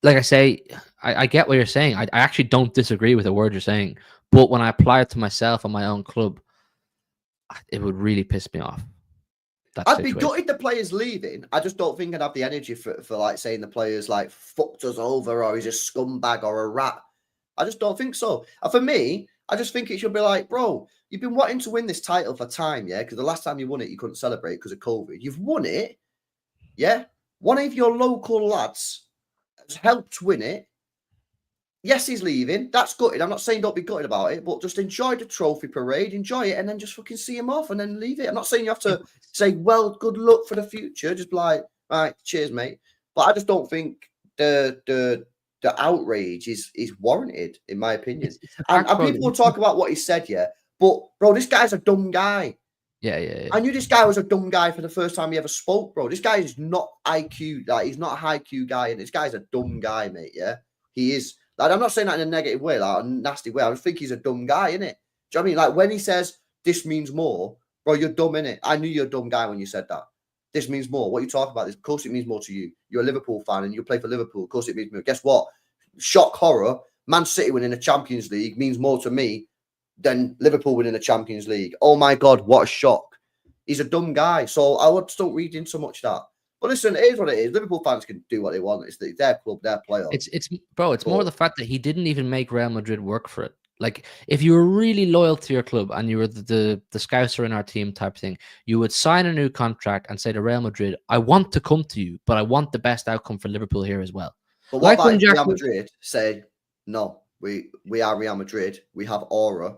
like I say, I get what you're saying. I actually don't disagree with the word you're saying. But when I apply it to myself and my own club, it would really piss me off. I'd be gutted the players leaving. I just don't think I'd have the energy for like saying the players like fucked us over, or he's a scumbag or a rat. I just don't think so. And for me, I just think it should be like, bro, you've been wanting to win this title for time, yeah? Because the last time you won it, you couldn't celebrate because of COVID. You've won it, yeah? One of your local lads has helped win it. Yes, he's leaving. That's gutted. I'm not saying don't be gutted about it, but just enjoy the trophy parade, enjoy it, and then just fucking see him off and then leave it. I'm not saying you have to say, well, good luck for the future. Just be like, all right, cheers, mate. But I just don't think the outrage is warranted, in my opinion. And people will talk about what he said, yeah. But, bro, this guy's a dumb guy. Yeah. I knew this guy was a dumb guy for the first time he ever spoke, bro. This guy is not IQ. Like, he's not a high Q guy, and this guy's a dumb guy, mate, yeah? He is. Like, I'm not saying that in a negative way, like a nasty way. I just think he's a dumb guy, innit? Do you know what I mean? Like, when he says, this means more, bro, you're dumb, innit? I knew you're a dumb guy when you said that. This means more. What are you talking about? Of course it means more to you. You're a Liverpool fan and you play for Liverpool. Of course it means more. Guess what? Shock horror. Man City winning the Champions League means more to me than Liverpool winning the Champions League. Oh, my God, what a shock. He's a dumb guy. So I would don't read in so much that. But listen, it is what it is. Liverpool fans can do what they want. It's their club, their player. It's more the fact that he didn't even make Real Madrid work for it. Like, if you were really loyal to your club and you were the Scouser in our team type thing, you would sign a new contract and say to Real Madrid, I want to come to you, but I want the best outcome for Liverpool here as well. But what about Real Madrid said, no, we are Real Madrid. We have aura.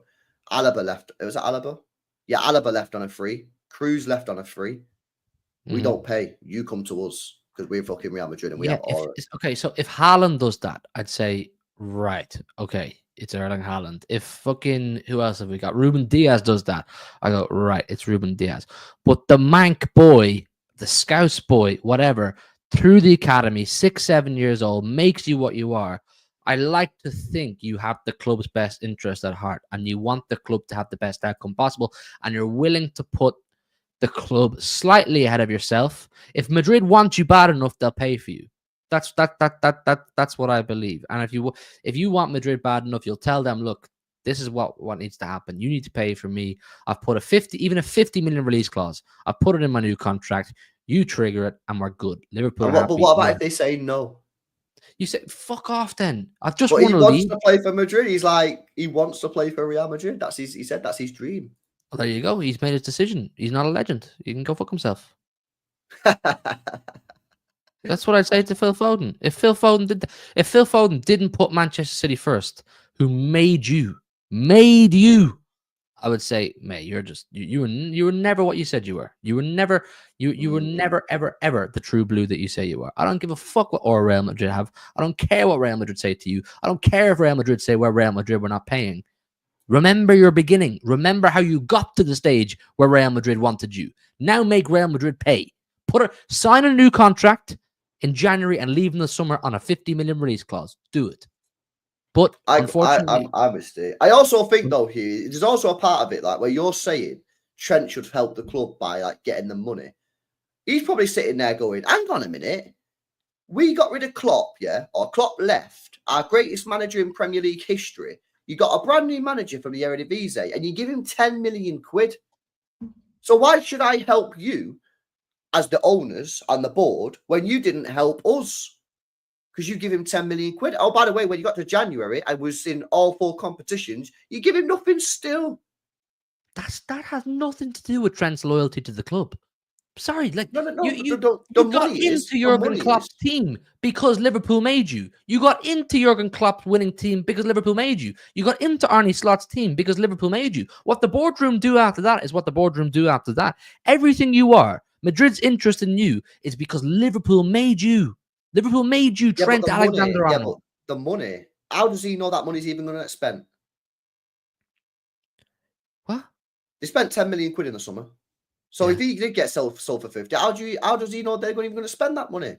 Alaba left. Was it Alaba? Yeah, Alaba left on a free. Cruz left on a free. We don't pay. You come to us because we're fucking Real Madrid and we have aura. Okay, so if Haaland does that, I'd say, right, okay, it's Erling Haaland. If fucking, who else have we got? Ruben Diaz does that, I go, right, it's Ruben Diaz. But the Mank boy, the Scouse boy, whatever, through the academy, 6, 7 years old, makes you what you are. I like to think you have the club's best interest at heart and you want the club to have the best outcome possible and you're willing to put the club slightly ahead of yourself. If Madrid want you bad enough, they'll pay for you. That's what I believe. And if you want Madrid bad enough, you'll tell them, look, this is what needs to happen. You need to pay for me. I've put even a 50 million release clause. I've put it in my new contract. You trigger it, and we're good. Liverpool. But what about if they say no? You say fuck off. Then I've just But won he a wants league. to play for Madrid. He's like, he wants to play for Real Madrid. He said that's his dream. Well, there you go. He's made his decision. He's not a legend. He can go fuck himself. That's what I'd say to Phil Foden. If Phil Foden didn't put Manchester City first, who made you, I would say, mate, you were never what you said you were. You were never ever the true blue that you say you are. I don't give a fuck what or Real Madrid have. I don't care what Real Madrid say to you. I don't care if Real Madrid say we're Real Madrid, we're not paying. Remember your beginning. Remember how you got to the stage where Real Madrid wanted you. Now make Real Madrid pay. Sign a new contract in January and leave in the summer on a 50 million release clause. Do it. But unfortunately, I also think though here there's also a part of it like where you're saying Trent should help the club by like getting the money. He's probably sitting there going, "Hang on a minute, we got rid of Klopp, yeah, or Klopp left, our greatest manager in Premier League history. You got a brand new manager from the Eredivisie, and you give him 10 million quid. So why should I help you as the owners and the board when you didn't help us?" Because you give him 10 million quid. Oh, by the way, when you got to January, I was in all 4 competitions. You give him nothing still. That has nothing to do with Trent's loyalty to the club. Sorry, like no. You got into Jurgen Klopp's team because Liverpool made you. You got into Jurgen Klopp's winning team because Liverpool made you. You got into Arne Slot's team because Liverpool made you. What the boardroom do after that is what the boardroom do after that. Everything you are, Madrid's interest in you is because Liverpool made you. Liverpool made you Trent Alexander-Arnold. Yeah, but the money, how does he know that money's even going to get spent? What? They spent 10 million quid in the summer. So if he did get sold for 50, how does he know they're even going to spend that money?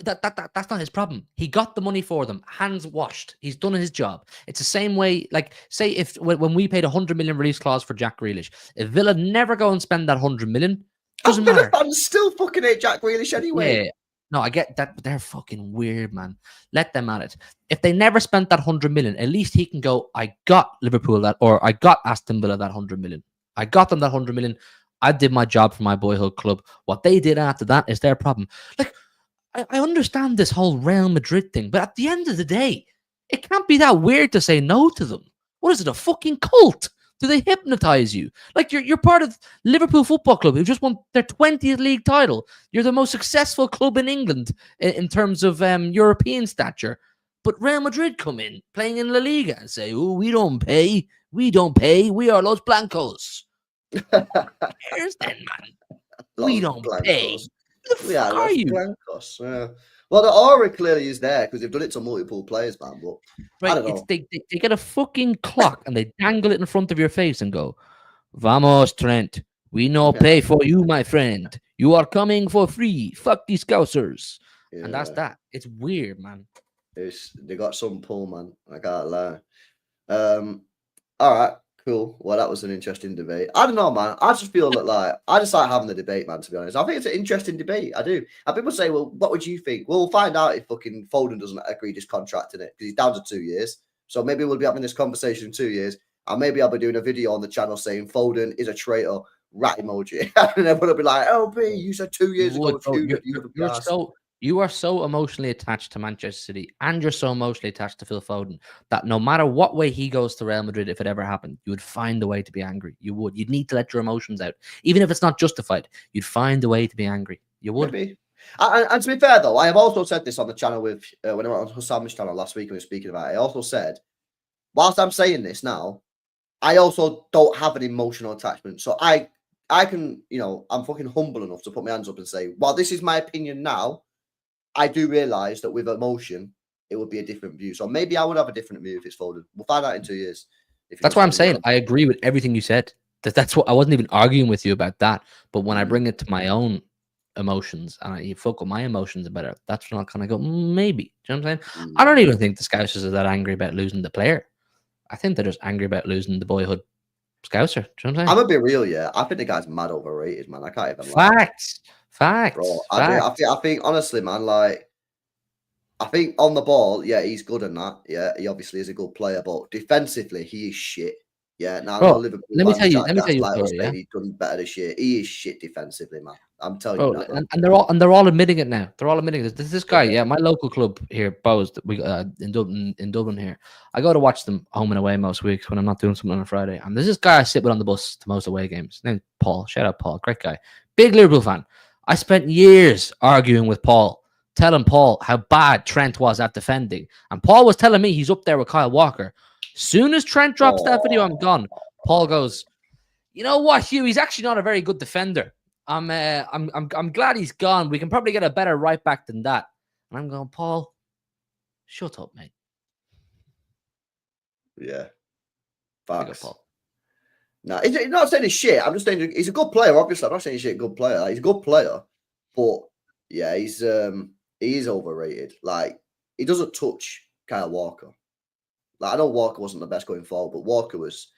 That's not his problem. He got the money for them, hands washed. He's done his job. It's the same way, like, say when we paid 100 million release clause for Jack Grealish, if Villa never go and spend that 100 million, doesn't matter. Fans still fucking hate Jack Grealish anyway. Yeah. No, I get that, but they're fucking weird, man. Let them at it. If they never spent that 100 million, at least he can go, I got Liverpool that, or I got Aston Villa that 100 million. I got them that 100 million. I did my job for my boyhood club. What they did after that is their problem. Like, I understand this whole Real Madrid thing, but at the end of the day, it can't be that weird to say no to them. What is it, a fucking cult? Do they hypnotize you? Like, you're part of Liverpool Football Club, who just won their 20th league title. You're the most successful club in England in terms of European stature. But Real Madrid come in, playing in La Liga, and say, "Oh, we don't pay. We don't pay. We are Los Blancos." Here's then, man. We don't pay. Who the fuck are you? Blancos. Yeah. Well, the aura clearly is there because they've done it to multiple players, man. But right, I don't know. They get a fucking clock and they dangle it in front of your face and go, "Vamos, Trent. We no pay for you, my friend. You are coming for free. Fuck these Scousers." Yeah. And that's that. It's weird, man. They got some pull, man. I can't lie. All right. Cool. Well, that was an interesting debate. I don't know, man. I just feel that, like, I just like having the debate, man, to be honest. I think it's an interesting debate. I do. And people say, well, what would you think? Well, we'll find out if fucking Foden doesn't agree this contract in it because he's down to 2 years. So maybe we'll be having this conversation in 2 years. And maybe I'll be doing a video on the channel saying Foden is a traitor, rat emoji. And everyone will be like, "Oh, B, you said 2 years ago. You are so emotionally attached to Manchester City and you're so emotionally attached to Phil Foden that no matter what way he goes to Real Madrid, if it ever happened, you would find a way to be angry. You would. You'd need to let your emotions out. Even if it's not justified, you'd find a way to be angry. You would. Maybe. And to be fair, though, I have also said this on the channel with when I went on Hassan's channel last week and we were speaking about it. I also said, whilst I'm saying this now, I also don't have an emotional attachment. So I can, I'm fucking humble enough to put my hands up and say, while this is my opinion now, I do realise that with emotion, it would be a different view. So maybe I would have a different view if it's Foden. We'll find out in 2 years. That's why I'm saying I agree with everything you said. That's what I wasn't even arguing with you about that. But when I bring it to my own emotions and you fuck with my emotions about it, that's when I'll kind of go, maybe. Do you know what I'm saying? I don't even think the Scousers are that angry about losing the player. I think they're just angry about losing the boyhood Scouser. Do you know what I'm saying? I'm gonna be real, yeah. I think the guy's mad overrated, man. I can't even lie. Facts. Bro, I think honestly, man, like I think on the ball, yeah, he's good in that. Yeah, he obviously is a good player, but defensively, he is shit. Yeah, now I know Bro, Liverpool let me tell fans you. try Let to me tell you a gaslight us story. Yeah, saying he's done better this year. He is shit defensively, man. I'm telling you bro, that, bro. and they're all admitting it now. They're all admitting this. This guy, yeah, my local club here, Bows, that we in Dublin here. I go to watch them home and away most weeks when I'm not doing something on a Friday. And there's this guy I sit with on the bus to most away games. Named Paul. Shout out Paul, great guy, big Liverpool fan. I spent years arguing with Paul, telling Paul how bad Trent was at defending, and Paul was telling me he's up there with Kyle Walker. Soon as Trent drops that video, I'm gone. Paul goes, you know what, Hugh? He's actually not a very good defender. I'm glad he's gone. We can probably get a better right back than that. And I'm going, Paul, shut up, mate. Yeah, Big up, facts. Paul. No, he's not saying he's shit. I'm just saying he's a good player. Obviously, I'm not saying he's a good player. Like, he's a good player, but yeah, he is overrated. Like, he doesn't touch Kyle Walker. Like, I know Walker wasn't the best going forward, but Walker was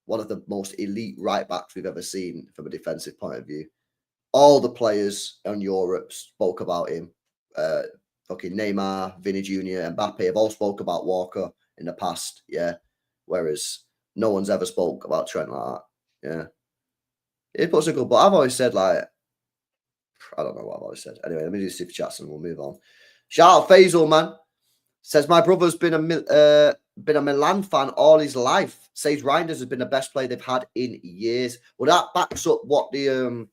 one of the most elite right backs we've ever seen from a defensive point of view. All the players in Europe spoke about him. Fucking Neymar, Vinny Jr., Mbappe have all spoke about Walker in the past. Yeah, whereas no one's ever spoke about Trent like that. Yeah, it puts a good. But I've always said, like, I don't know what I've always said. Anyway, let me do super chats and we'll move on. Shout out Faisal, man. Says my brother's been a Milan fan all his life. Says Reinders has been the best player they've had in years. Well, that backs up what the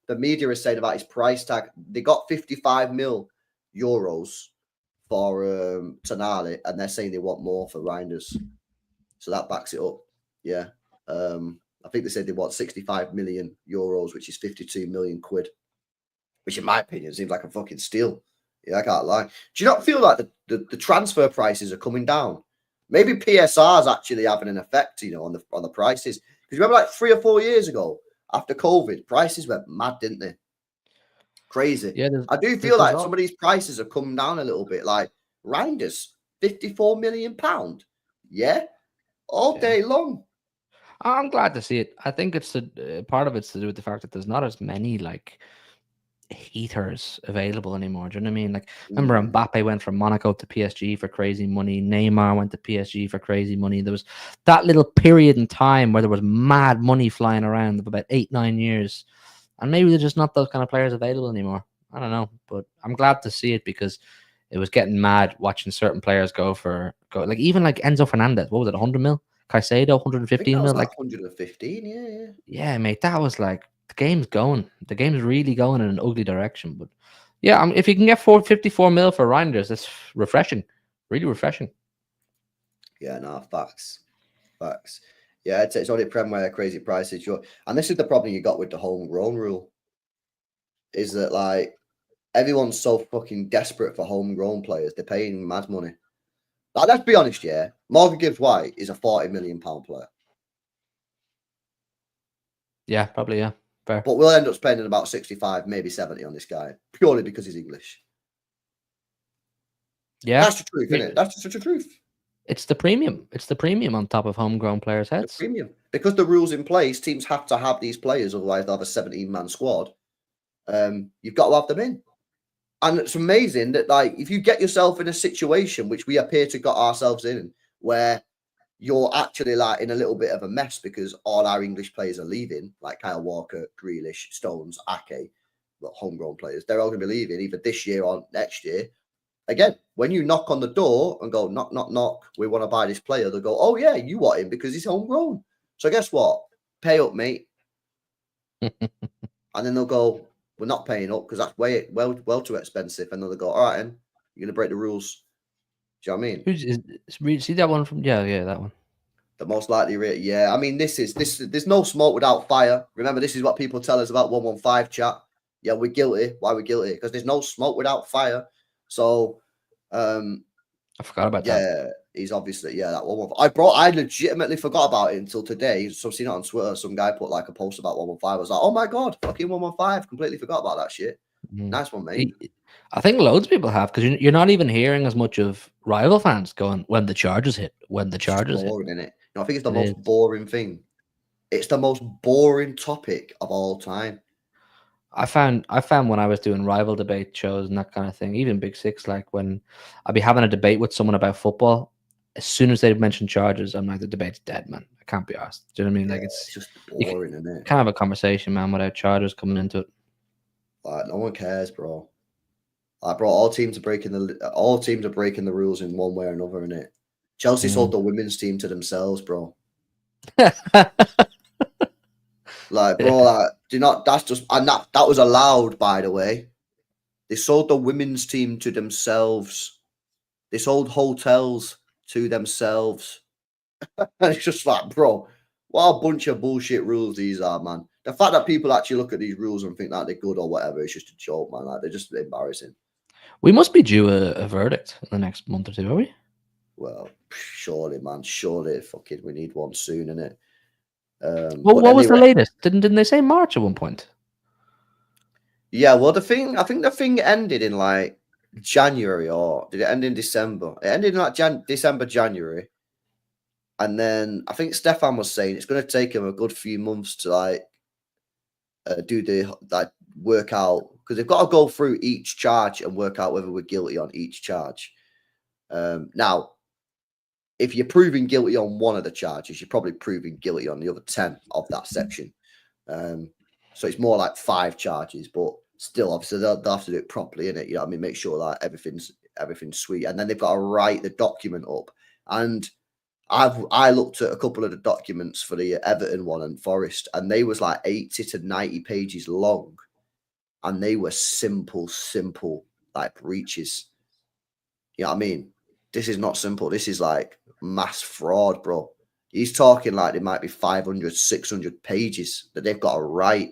media is saying about his price tag. They got 55 mil euros for Tonali, and they're saying they want more for Reinders. So that backs it up. Yeah. I think they said they want 65 million euros, which is 52 million quid, which in my opinion seems like a fucking steal. Yeah, I can't lie. Do you not feel like the transfer prices are coming down? Maybe PSR is actually having an effect, on the prices. Because remember, like 3 or 4 years ago, after COVID, prices went mad, didn't they? Crazy. Yeah, I do feel like some of these prices have come down a little bit. Like Reinders, £54 million. Yeah, all day long. I'm glad to see it. I think it's part of it's to do with the fact that there's not as many like heaters available anymore. Do you know what I mean? Like, remember Mbappe went from Monaco to PSG for crazy money. Neymar went to PSG for crazy money. There was that little period in time where there was mad money flying around of about 8-9 years, and maybe there's just not those kind of players available anymore. I don't know, but I'm glad to see it because it was getting mad watching certain players go like even like Enzo Fernandez. What was it? 100 mil. Caicedo, 115 mil. Like 115, yeah, mate. That was like the game's going. The game's really going in an ugly direction. But yeah, if you can get 454 mil for Reinders, that's refreshing. Really refreshing. Yeah, no, facts. Yeah, it's only Prem where crazy prices. And this is the problem you got with the homegrown rule. Is that like everyone's so fucking desperate for homegrown players? They're paying mad money. Like, let's be honest, yeah. Morgan Gibbs White is a £40 million player. Yeah, probably, yeah. Fair. But we'll end up spending about 65, maybe 70 on this guy, purely because he's English. Yeah. That's the truth, isn't it? That's just the truth. It's the premium. It's the premium on top of homegrown players' heads. The premium. Because the rules in place, teams have to have these players, otherwise they'll have a 17-man squad. You've got to have them in. And it's amazing that, like, if you get yourself in a situation, which we appear to got ourselves in, where you're actually like in a little bit of a mess because all our English players are leaving, like Kyle Walker, Grealish, Stones, Ake, well, homegrown players, they're all going to be leaving either this year or next year. Again, when you knock on the door and go, knock, knock, knock, we want to buy this player, they'll go, oh, yeah, you want him because he's homegrown. So guess what? Pay up, mate. And then they'll go, we're not paying up because that's well too expensive. And then they'll go, all right, then, you're going to break the rules. Do you know what I mean? See that one from that one. The most likely rate, yeah. I mean, this. There's no smoke without fire. Remember, this is what people tell us about 115 chat. Yeah, we're guilty. Why we're guilty? Because there's no smoke without fire. So, I forgot about that. Yeah, he's obviously that 115. I legitimately forgot about it until today. So I've seen it on Twitter. Some guy put like a post about 115. I was like, oh my god, fucking 115. Completely forgot about that shit. Nice one, mate. I think loads of people have because you're not even hearing as much of rival fans going when the charges hit. When the charges hit, boring, isn't it? I think it's the most boring thing. It's the most boring topic of all time. I found when I was doing rival debate shows and that kind of thing, even Big Six, like when I'd be having a debate with someone about football, as soon as they mention Chargers, I'm like, the debate's dead, man. I can't be asked. Do you know what I mean? Yeah, Like it's just you boring, isn't it? can't have a conversation, man, without Chargers coming into it. Like, no one cares, bro. Like, bro, all teams are breaking the rules in one way or another, innit? Chelsea sold the women's team to themselves, bro. Like, bro, like, do not. That's just, and that was allowed, by the way. They sold the women's team to themselves. They sold hotels to themselves. And it's just like, bro, what a bunch of bullshit rules these are, man. The fact that people actually look at these rules and think that they're good or whatever, it's just a joke, man. Like, they're just embarrassing. We must be due a verdict in the next month or two, are we? Well, surely, man, surely, fucking, we need one soon, innit? Well, But what was the anyway, latest? Didn't they say March at one point? yeah, well, I think the thing ended in like January, or did it end in December? It ended in like December, January. And then I think Stefan was saying it's going to take him a good few months to like do the like work out, because they've got to go through each charge and work out whether we're guilty on each charge. Now, if you're proving guilty on one of the charges, you're probably proving guilty on the other 10 of that section. So it's more like 5 charges, but still, obviously, they'll have to do it properly, innit? You know what I mean? Make sure that everything's sweet, and then they've got to write the document up. And I looked at a couple of the documents for the Everton one and Forest, and they was like 80 to 90 pages long, and they were simple like breaches. You know what I mean? This is not simple. This is like mass fraud, bro. He's talking like there might be 500, 600 pages that they've got to write.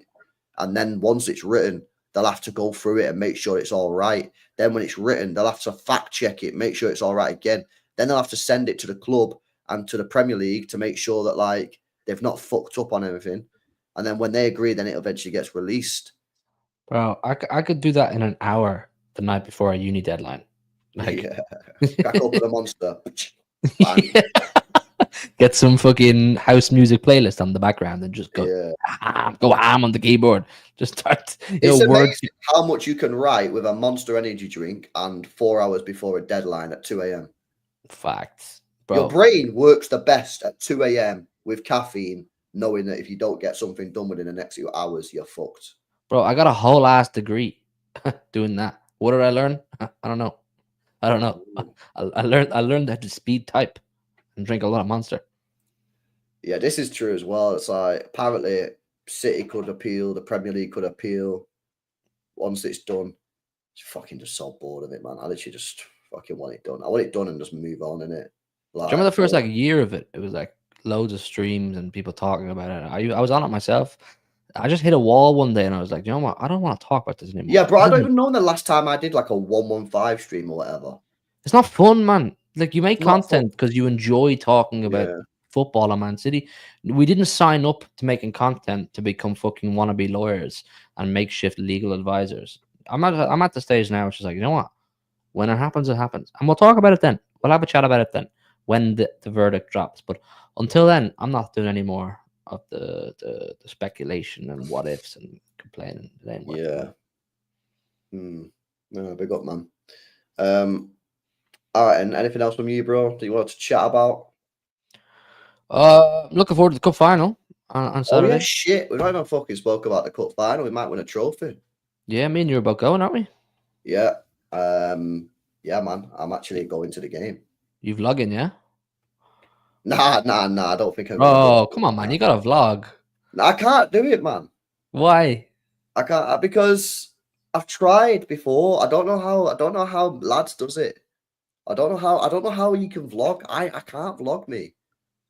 And then once it's written, they'll have to go through it and make sure it's all right. Then when it's written, they'll have to fact check it, make sure it's all right again. Then they'll have to send it to the club and to the Premier League to make sure that like they've not fucked up on anything. And then when they agree, then it eventually gets released. Bro, I could do that in an hour the night before a uni deadline. Like, Yeah. Crack open a monster. Bang. yeah. Get some fucking house music playlist on the background and just go go ham on the keyboard. Just start. It's amazing how much you can write with a Monster energy drink and 4 hours before a deadline at 2 a.m. Facts, bro. Your brain works the best at 2 a.m. with caffeine, knowing that if you don't get something done within the next few hours, you're fucked. Bro, I got a whole ass degree doing that. What did I learn? I don't know. I learned how to speed type and drink a lot of Monster. Yeah, this is true as well. It's like apparently City could appeal, the Premier League could appeal. Once it's done, it's fucking just so bored of it, man. I literally just fucking want it done. I want it done and just move on, innit? Like, Do you remember the first like year of it? It was like loads of streams and people talking about it. I was on it myself. I just hit a wall one day and I was like, you know what? I don't want to talk about this anymore. Yeah, bro, I don't even know the last time I did like a 115 stream or whatever. It's not fun, man. Like, you make content because you enjoy talking about football and Man City. We didn't sign up to making content to become fucking wannabe lawyers and makeshift legal advisors. I'm at the stage now which is like, you know what? When it happens, it happens. And we'll talk about it then. We'll have a chat about it then when the verdict drops. But until then, I'm not doing any more of the speculation and what ifs and complaining. Yeah. No, big up, man. All right, and anything else from you, bro, that you want to chat about? Looking forward to the cup final on Saturday. Oh yeah, shit. We might not fucking spoke about the cup final. We might win a trophy. Yeah, me and you're about going, aren't we? Yeah. Yeah, man. I'm actually going to the game. You vlogging, yeah? Nah. I don't think I'm Oh, come on, man. You got a vlog. I can't do it, man. Why? I can't because I've tried before. I don't know how lads does it. I don't know how you can vlog. I can't vlog me.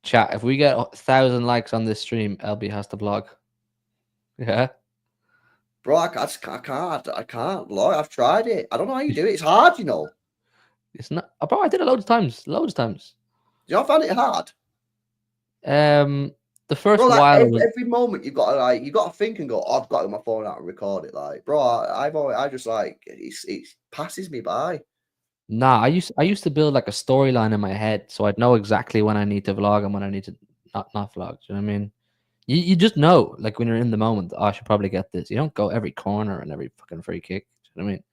Chat, if we get 1,000 likes on this stream, LB has to vlog. Yeah. Bro, I can't vlog. I've tried it. I don't know how you do it. It's hard, you know. It's not, bro, I did it loads of times. Do you not find it hard? The first bro, like, while every moment you gotta think and go, oh, I've got my phone out and record it. Like, bro, I just like it passes me by. Nah, I used to build like a storyline in my head, so I'd know exactly when I need to vlog and when I need to not vlog. Do you know what I mean? You just know, like when you're in the moment, oh, I should probably get this. You don't go every corner and every fucking free kick. Do you know what I mean?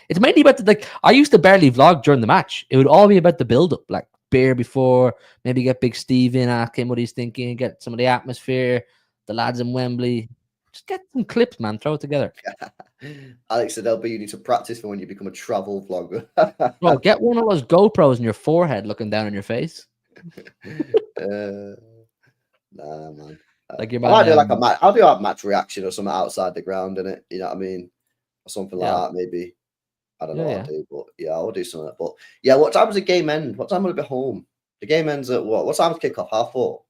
It's mainly about like I used to barely vlog during the match. It would all be about the build up, like beer before, maybe get Big Steve in, ask him what he's thinking, get some of the atmosphere, the lads in Wembley. Just get some clips, man. Throw it together. Alex said, LB, you need to practice for when you become a travel vlogger. Bro, get one of those GoPros in your forehead looking down on your face. Nah, man. Like your I might do man, like a match. I'll do a match reaction or something outside the ground, innit? You know what I mean? Or something like yeah. that, maybe. I don't know Yeah, what I'll do, but yeah, I'll do something. But yeah, what time does the game end? What time will it be home? The game ends at what? What time does kick off? 4:30.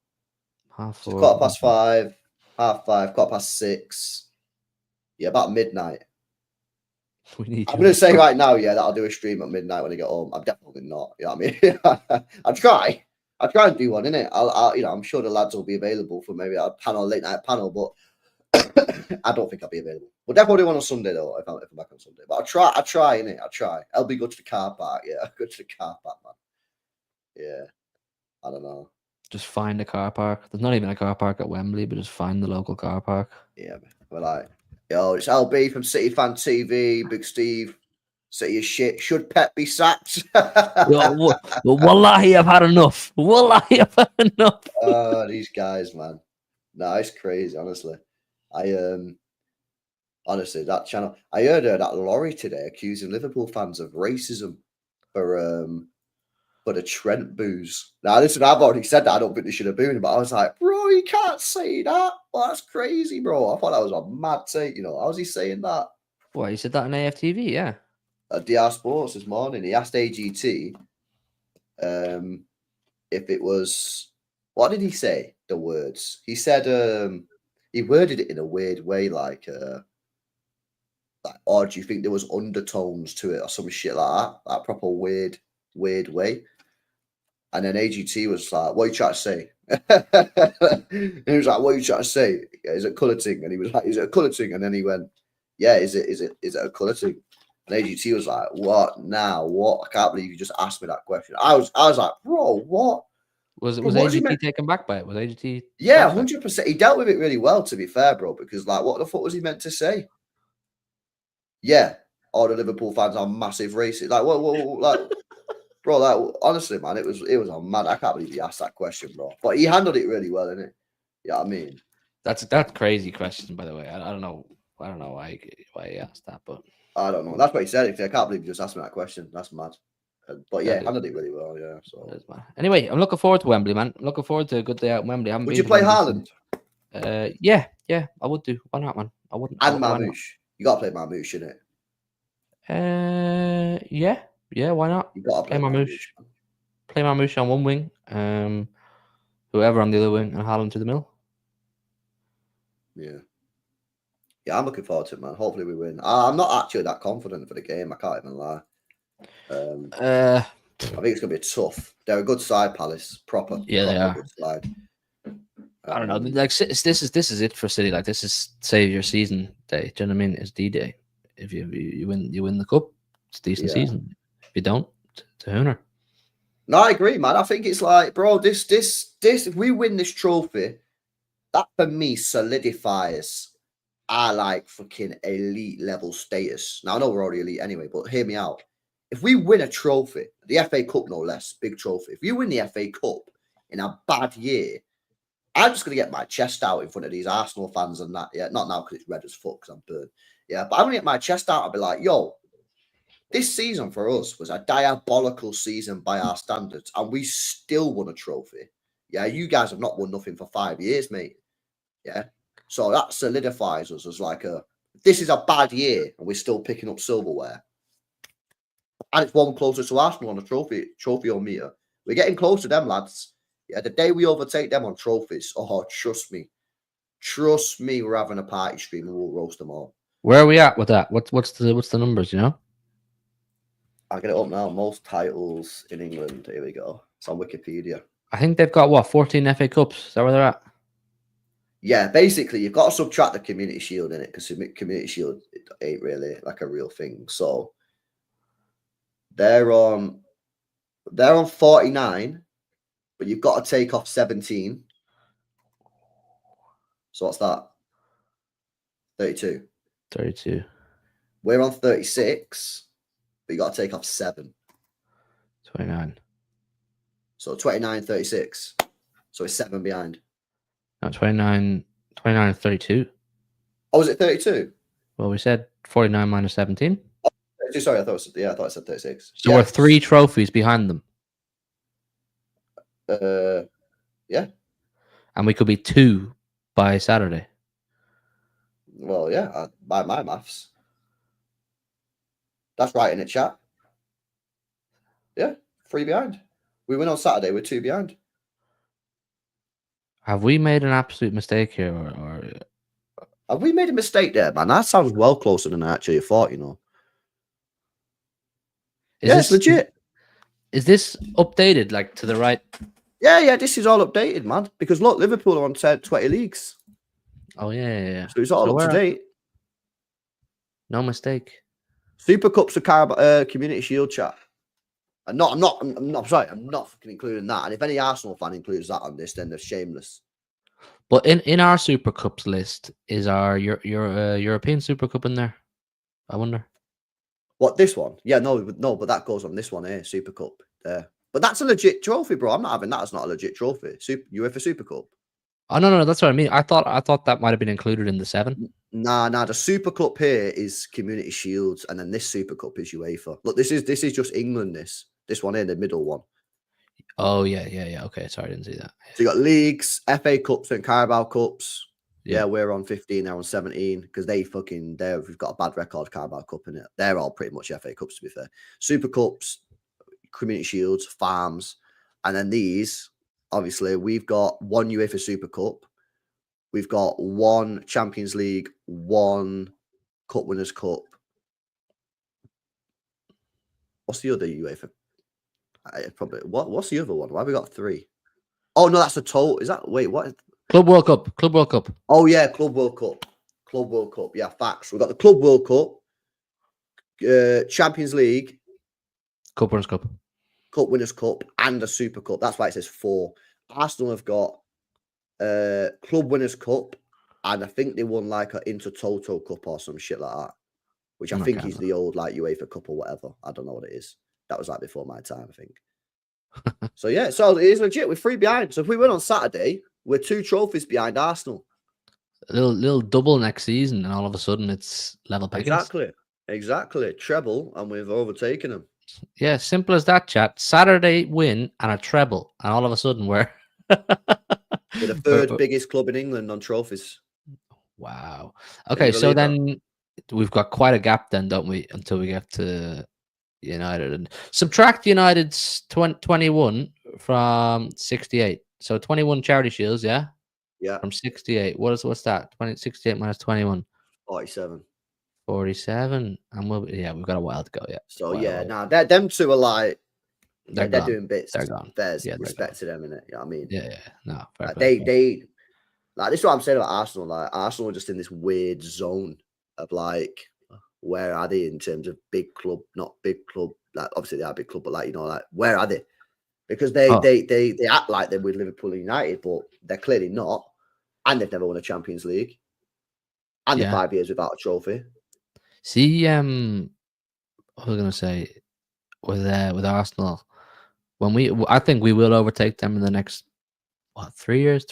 half So 4. 5:15, 5:30, 6:15. Yeah, about midnight. We need I'm to. gonna say right now, yeah, that I'll do a stream at midnight when I get home. I'm definitely not. You know what I mean? I'll try. I'll try and do one, innit? I'll you know, I'm sure the lads will be available for maybe a panel, late night panel, but I don't think I'll be available. We'll definitely do one on Sunday though, if I'm back on Sunday. But I'll try, innit? I'll try. I'll go to the car park, yeah. I'll go to the car park, man. Yeah. I don't know. Just find a car park. There's not even a car park at Wembley, but just find the local car park. Yeah, we're like, yo, it's LB from City Fan TV, Big Steve. City is shit. Should Pep be sacked? Wallahi, I've had enough. Wallahi, I've had enough. These guys, man. No, it's crazy, honestly. Honestly, that channel. I heard that lorry today accusing Liverpool fans of racism for the Trent boos. Now, listen, I've already said that I don't think they should have booed him, but I was like, bro, you can't say that. Well, that's crazy, bro. I thought that was a mad take. You know, how was he saying that? What, you said that on AFTV, yeah. At DR Sports this morning, he asked AGT if it was, what did he say? The words he said. He worded it in a weird way, like, or do you think there was undertones to it or some shit like that? That proper weird way. And then AGT was like, "What are you trying to say?" And he was like, "What are you trying to say? Is it colour thing?" And he was like, "Is it a colour thing?" And then he went, "Yeah, is it a colour thing?" And AGT was like, "What now? What? I can't believe you just asked me that question." I was like, "Bro, what?" Was Bro, AGT taken back by it? Was AGT? Yeah, 100%. He dealt with it really well, to be fair, bro. Because like, what the fuck was he meant to say? Yeah, all the Liverpool fans are massive racists. Like, what like. Bro, like honestly, man, it was a mad. I can't believe he asked that question, bro. But he handled it really well, didn't he? Yeah, I mean, That's crazy question, by the way. I don't know why he asked that, but I don't know. That's what he said. I can't believe you just asked me that question. That's mad. But yeah, that handled it really well. Yeah. So is mad. Anyway, I'm looking forward to Wembley, man. I'm looking forward to a good day out in Wembley. I haven't would been you to play Wembley Haaland yeah, I would do. Why not, man? I wouldn't. and Why not? Marmoush? You got to play Marmoush, innit? Yeah, why not? You got to play Marmoush. Play Marmoush on one wing. Whoever on the other wing, and Haaland to the middle. Yeah. Yeah, I'm looking forward to it, man. Hopefully we win. I'm not actually that confident for the game. I can't even lie. I think it's gonna be tough. They're a good side, Palace. Proper. Yeah, they are. Good side. I don't know. Like this is it for City. Like this is save your season day. Do you know what I mean? It's D-Day. If you win the cup, it's a decent season. If you don't, it's a hooner. No, I agree, man. I think it's like, bro, this. If we win this trophy, that for me solidifies our like fucking elite level status. Now I know we're already elite anyway, but hear me out. If we win a trophy, the FA Cup no less, big trophy. If you win the FA Cup in a bad year, I'm just gonna get my chest out in front of these Arsenal fans and that. Yeah, not now because it's red as fuck because I'm burned. Yeah, but I'm gonna get my chest out and be like, yo, this season for us was a diabolical season by our standards, and we still won a trophy. Yeah, you guys have not won nothing for 5 years, mate. Yeah, so that solidifies us as like this is a bad year, and we're still picking up silverware, and it's one closer to Arsenal on the trophy meter. We're getting close to them, lads. Yeah, the day we overtake them on trophies, oh, trust me, we're having a party stream and we'll roast them all. Where are we at with that? What's the numbers? You know. I'll get it up now. Most titles in England. Here we go. It's on Wikipedia. I think they've got 14 FA Cups. Is that where they're at? Yeah, basically, you've got to subtract the Community Shield in it because Community Shield ain't really like a real thing. So they're on 49, but you've got to take off 17. So what's that? 32. 32. We're on 36, but you got to take off 7. 29. So 29, 36. So it's 7 behind. No, 29, 32. Oh, was it 32? Well, we said 49 minus 17. 32, sorry, I thought it said 36. So we're 3 trophies behind them. Yeah. And we could be 2 by Saturday. Well, yeah, by my maths. That's right in the chat. Yeah, 3 behind. We win on Saturday, we're 2 behind. Have we made an absolute mistake here? Or Have we made a mistake there, man? That sounds well closer than I actually thought, Is it's legit. Is this updated, like, to the right? Yeah, this is all updated, man. Because look, Liverpool are on 20 leagues. Oh, yeah. So it's all up to date. No mistake. Super Cups are Community Shield chat. I'm not fucking including that. And if any Arsenal fan includes that on this, then they're shameless. But in our Super Cups list, is our European Super Cup in there? I wonder. What, this one? Yeah, no, but that goes on this one here, Super Cup. There. But that's a legit trophy, bro. I'm not having that as not a legit trophy. UEFA Super Cup. Oh, no, that's what I mean. I thought that might have been included in the 7. Nah. The Super Cup here is Community Shields, and then this Super Cup is UEFA. Look, this is just England. This one here, the middle one. Oh yeah. Okay, sorry, I didn't see that. So you got leagues, FA Cups, and Carabao Cups. Yeah, we're on 15. They're on 17 because we've got a bad record Carabao Cup in it. They're all pretty much FA Cups, to be fair. Super Cups, Community Shields, Farms, and then these. Obviously, we've got 1 UEFA Super Cup. We've got 1 Champions League, 1 Cup Winners' Cup. What's the other UEFA? What's the other one? Why have we got 3? Oh no, that's a total. Is that what? Club World Cup. Oh yeah, Club World Cup. Yeah, facts. We've got the Club World Cup, Champions League, Cup Winners' Cup, Cup Winners' Cup, and a Super Cup. That's why it says 4. Arsenal have got Club Winners' Cup, and I think they won like an Intertoto Cup or some shit like that, which I think is the old like UEFA Cup or whatever. I don't know what it is. That was like before my time, I think. So yeah, so it is legit. We're 3 behind. So if we win on Saturday, we're 2 trophies behind Arsenal. A little double next season, and all of a sudden it's level pickings. Exactly. Treble, and we've overtaken them. Yeah, simple as that, chat. Saturday win and a treble, and all of a sudden we're the 3rd biggest club in England on trophies. Wow. Okay, so then we've got quite a gap then, don't we, until we get to United, and subtract United's 21 from 68. So 21 charity shields, yeah, from 68. What's that? 68 minus 21, 47. 47, and we've got a while to go. Yeah. So them two are like they're doing bits. They're gone. There's respect to them, innit? You know what I mean? Yeah. No, like, they like, this is what I'm saying about Arsenal. Like, Arsenal are just in this weird zone of like, where are they in terms of big club, not big club? Like, obviously they are a big club, but like, like, where are they? Because they act like they're with Liverpool and United, but they're clearly not, and they've never won a Champions League, and they're 5 years without a trophy. See, I was gonna say with Arsenal, I think we will overtake them in the next 4 years.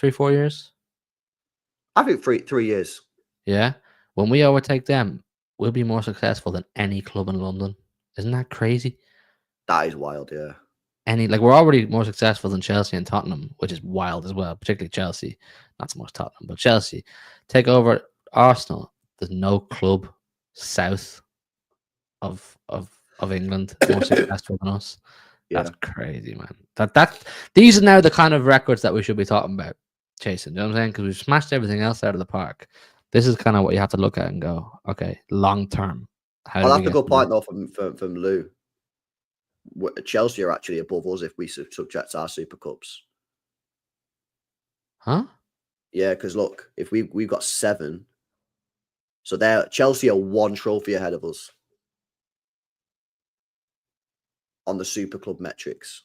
I think 3 years. Yeah, when we overtake them, we'll be more successful than any club in London. Isn't that crazy? That is wild, yeah. We're already more successful than Chelsea and Tottenham, which is wild as well, particularly Chelsea. Not so much Tottenham, but Chelsea. Take over Arsenal. There's no club south of England more successful than us. That's crazy, man. These are now the kind of records that we should be talking about chasing. You know what I'm saying? Because we've smashed everything else out of the park. This is kind of what you have to look at and go, okay, long term. That's a good point though from Lou. Chelsea are actually above us if we subject our Super Cups. Huh? Yeah, because look, if we've got 7, so Chelsea are 1 trophy ahead of us on the Super Club metrics.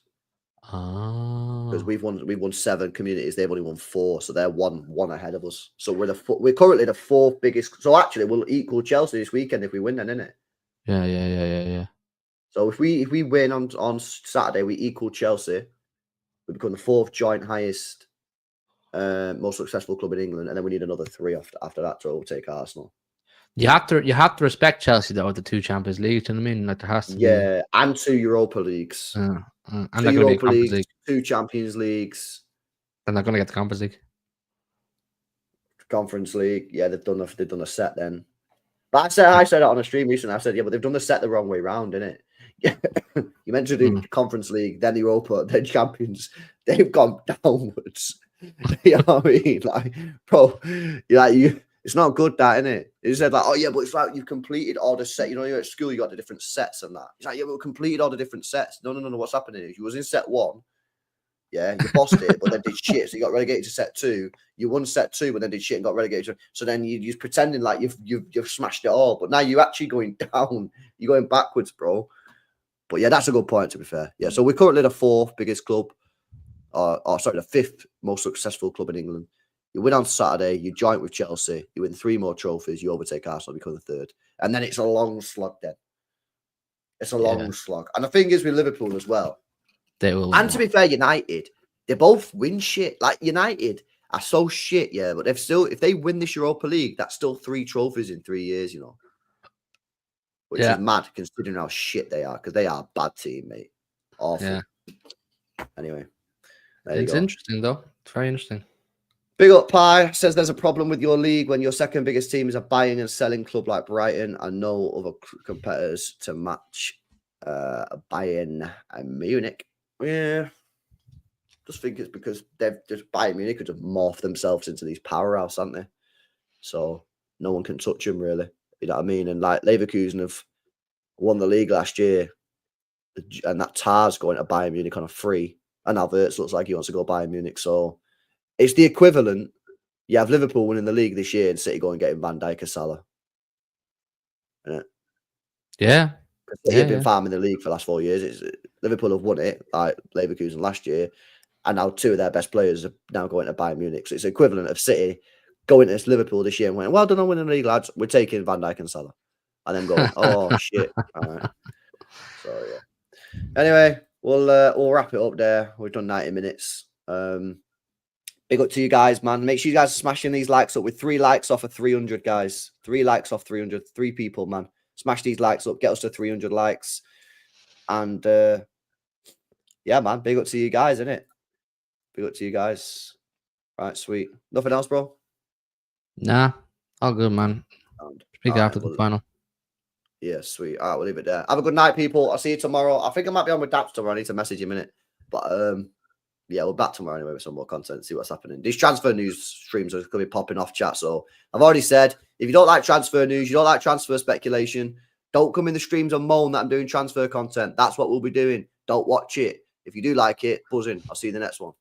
Oh. Because we've won 7 communities, they've only won 4, so they're one ahead of us. So we're currently the 4th biggest. So actually, we'll equal Chelsea this weekend if we win, then, innit? Yeah. So if we win on Saturday, we equal Chelsea. We become the 4th joint highest, most successful club in England, and then we need another 3 after that to overtake Arsenal. You have to respect Chelsea though with the 2 Champions Leagues. Do you know what I mean? Like there has to be. And 2 Europa Leagues, And 2 they're going to get Europa Conference Leagues, League. 2 Champions Leagues, And they're going to get the Conference League. Conference League. Yeah, they've done a set then. But I said it on a stream recently. I said, yeah, but they've done the set the wrong way round, innit? You meant to do Conference League, then Europa, then Champions. They've gone downwards. You know what I mean? Like, bro, it's not good, that, innit? He said, like, oh, yeah, but it's like you've completed all the set. You know, you're at school, you got the different sets and that. It's like, yeah, but we completed all the different sets. No. What's happening is you was in set 1. Yeah, you bossed it, but then did shit. So you got relegated to set 2. You won set 2, but then did shit and got relegated. So then you're pretending like you've smashed it all, but now you're actually going down. You're going backwards, bro. But yeah, that's a good point, to be fair. Yeah, so we're currently the 4th biggest club, the 5th most successful club in England. You win on Saturday, you joint with Chelsea, you win 3 more trophies, you overtake Arsenal, become the 3rd. And then it's a long slog then. It's a long slog. And the thing is with Liverpool as well. They will. And to be fair, United, they both win shit. Like United are so shit, yeah, but if they win this Europa League, that's still 3 trophies in 3 years, you know. Which is mad considering how shit they are, because they are a bad team, mate. Awful. Yeah. Anyway. It's interesting though. It's very interesting. Big up Pie says there's a problem with your league when your second biggest team is a buying and selling club like Brighton and no other competitors to match Bayern and Munich. Yeah. Just think it's because they've just Bayern Munich could have morphed themselves into these powerhouse, haven't they? So no one can touch them really. You know what I mean? And like Leverkusen have won the league last year, and that Tar's going to Bayern Munich on a free, and now Wirtz looks like he wants to go Bayern Munich. So it's the equivalent. You have Liverpool winning the league this year and City going and getting Van Dijk or Salah. Yeah. They've been farming the league for the last 4 years. Liverpool have won it, like Leverkusen last year, and now 2 of their best players are now going to Bayern Munich. So it's equivalent of City going to Liverpool this year and went, well done on winning the league, lads. We're taking Van Dijk and Salah. And then going, oh, shit. All right. So, yeah. Anyway, we'll wrap it up there. We've done 90 minutes. Big up to you guys, man. Make sure you guys are smashing these likes up with 3 likes off of 300, guys. 3 likes off 300. 3 people, man. Smash these likes up. Get us to 300 likes. And, yeah, man. Big up to you guys, innit? Big up to you guys. Right, sweet. Nothing else, bro? Nah. All good, man. Speak after the final. Yeah, sweet. All right, we'll leave it there. Have a good night, people. I'll see you tomorrow. I think I might be on with Daps tomorrow. I need to message him in it. But, yeah, we're back tomorrow anyway with some more content, see what's happening. These transfer news streams are going to be popping off, chat. So I've already said, if you don't like transfer news, you don't like transfer speculation, don't come in the streams and moan that I'm doing transfer content. That's what we'll be doing. Don't watch it. If you do like it, buzz in. I'll see you in the next one.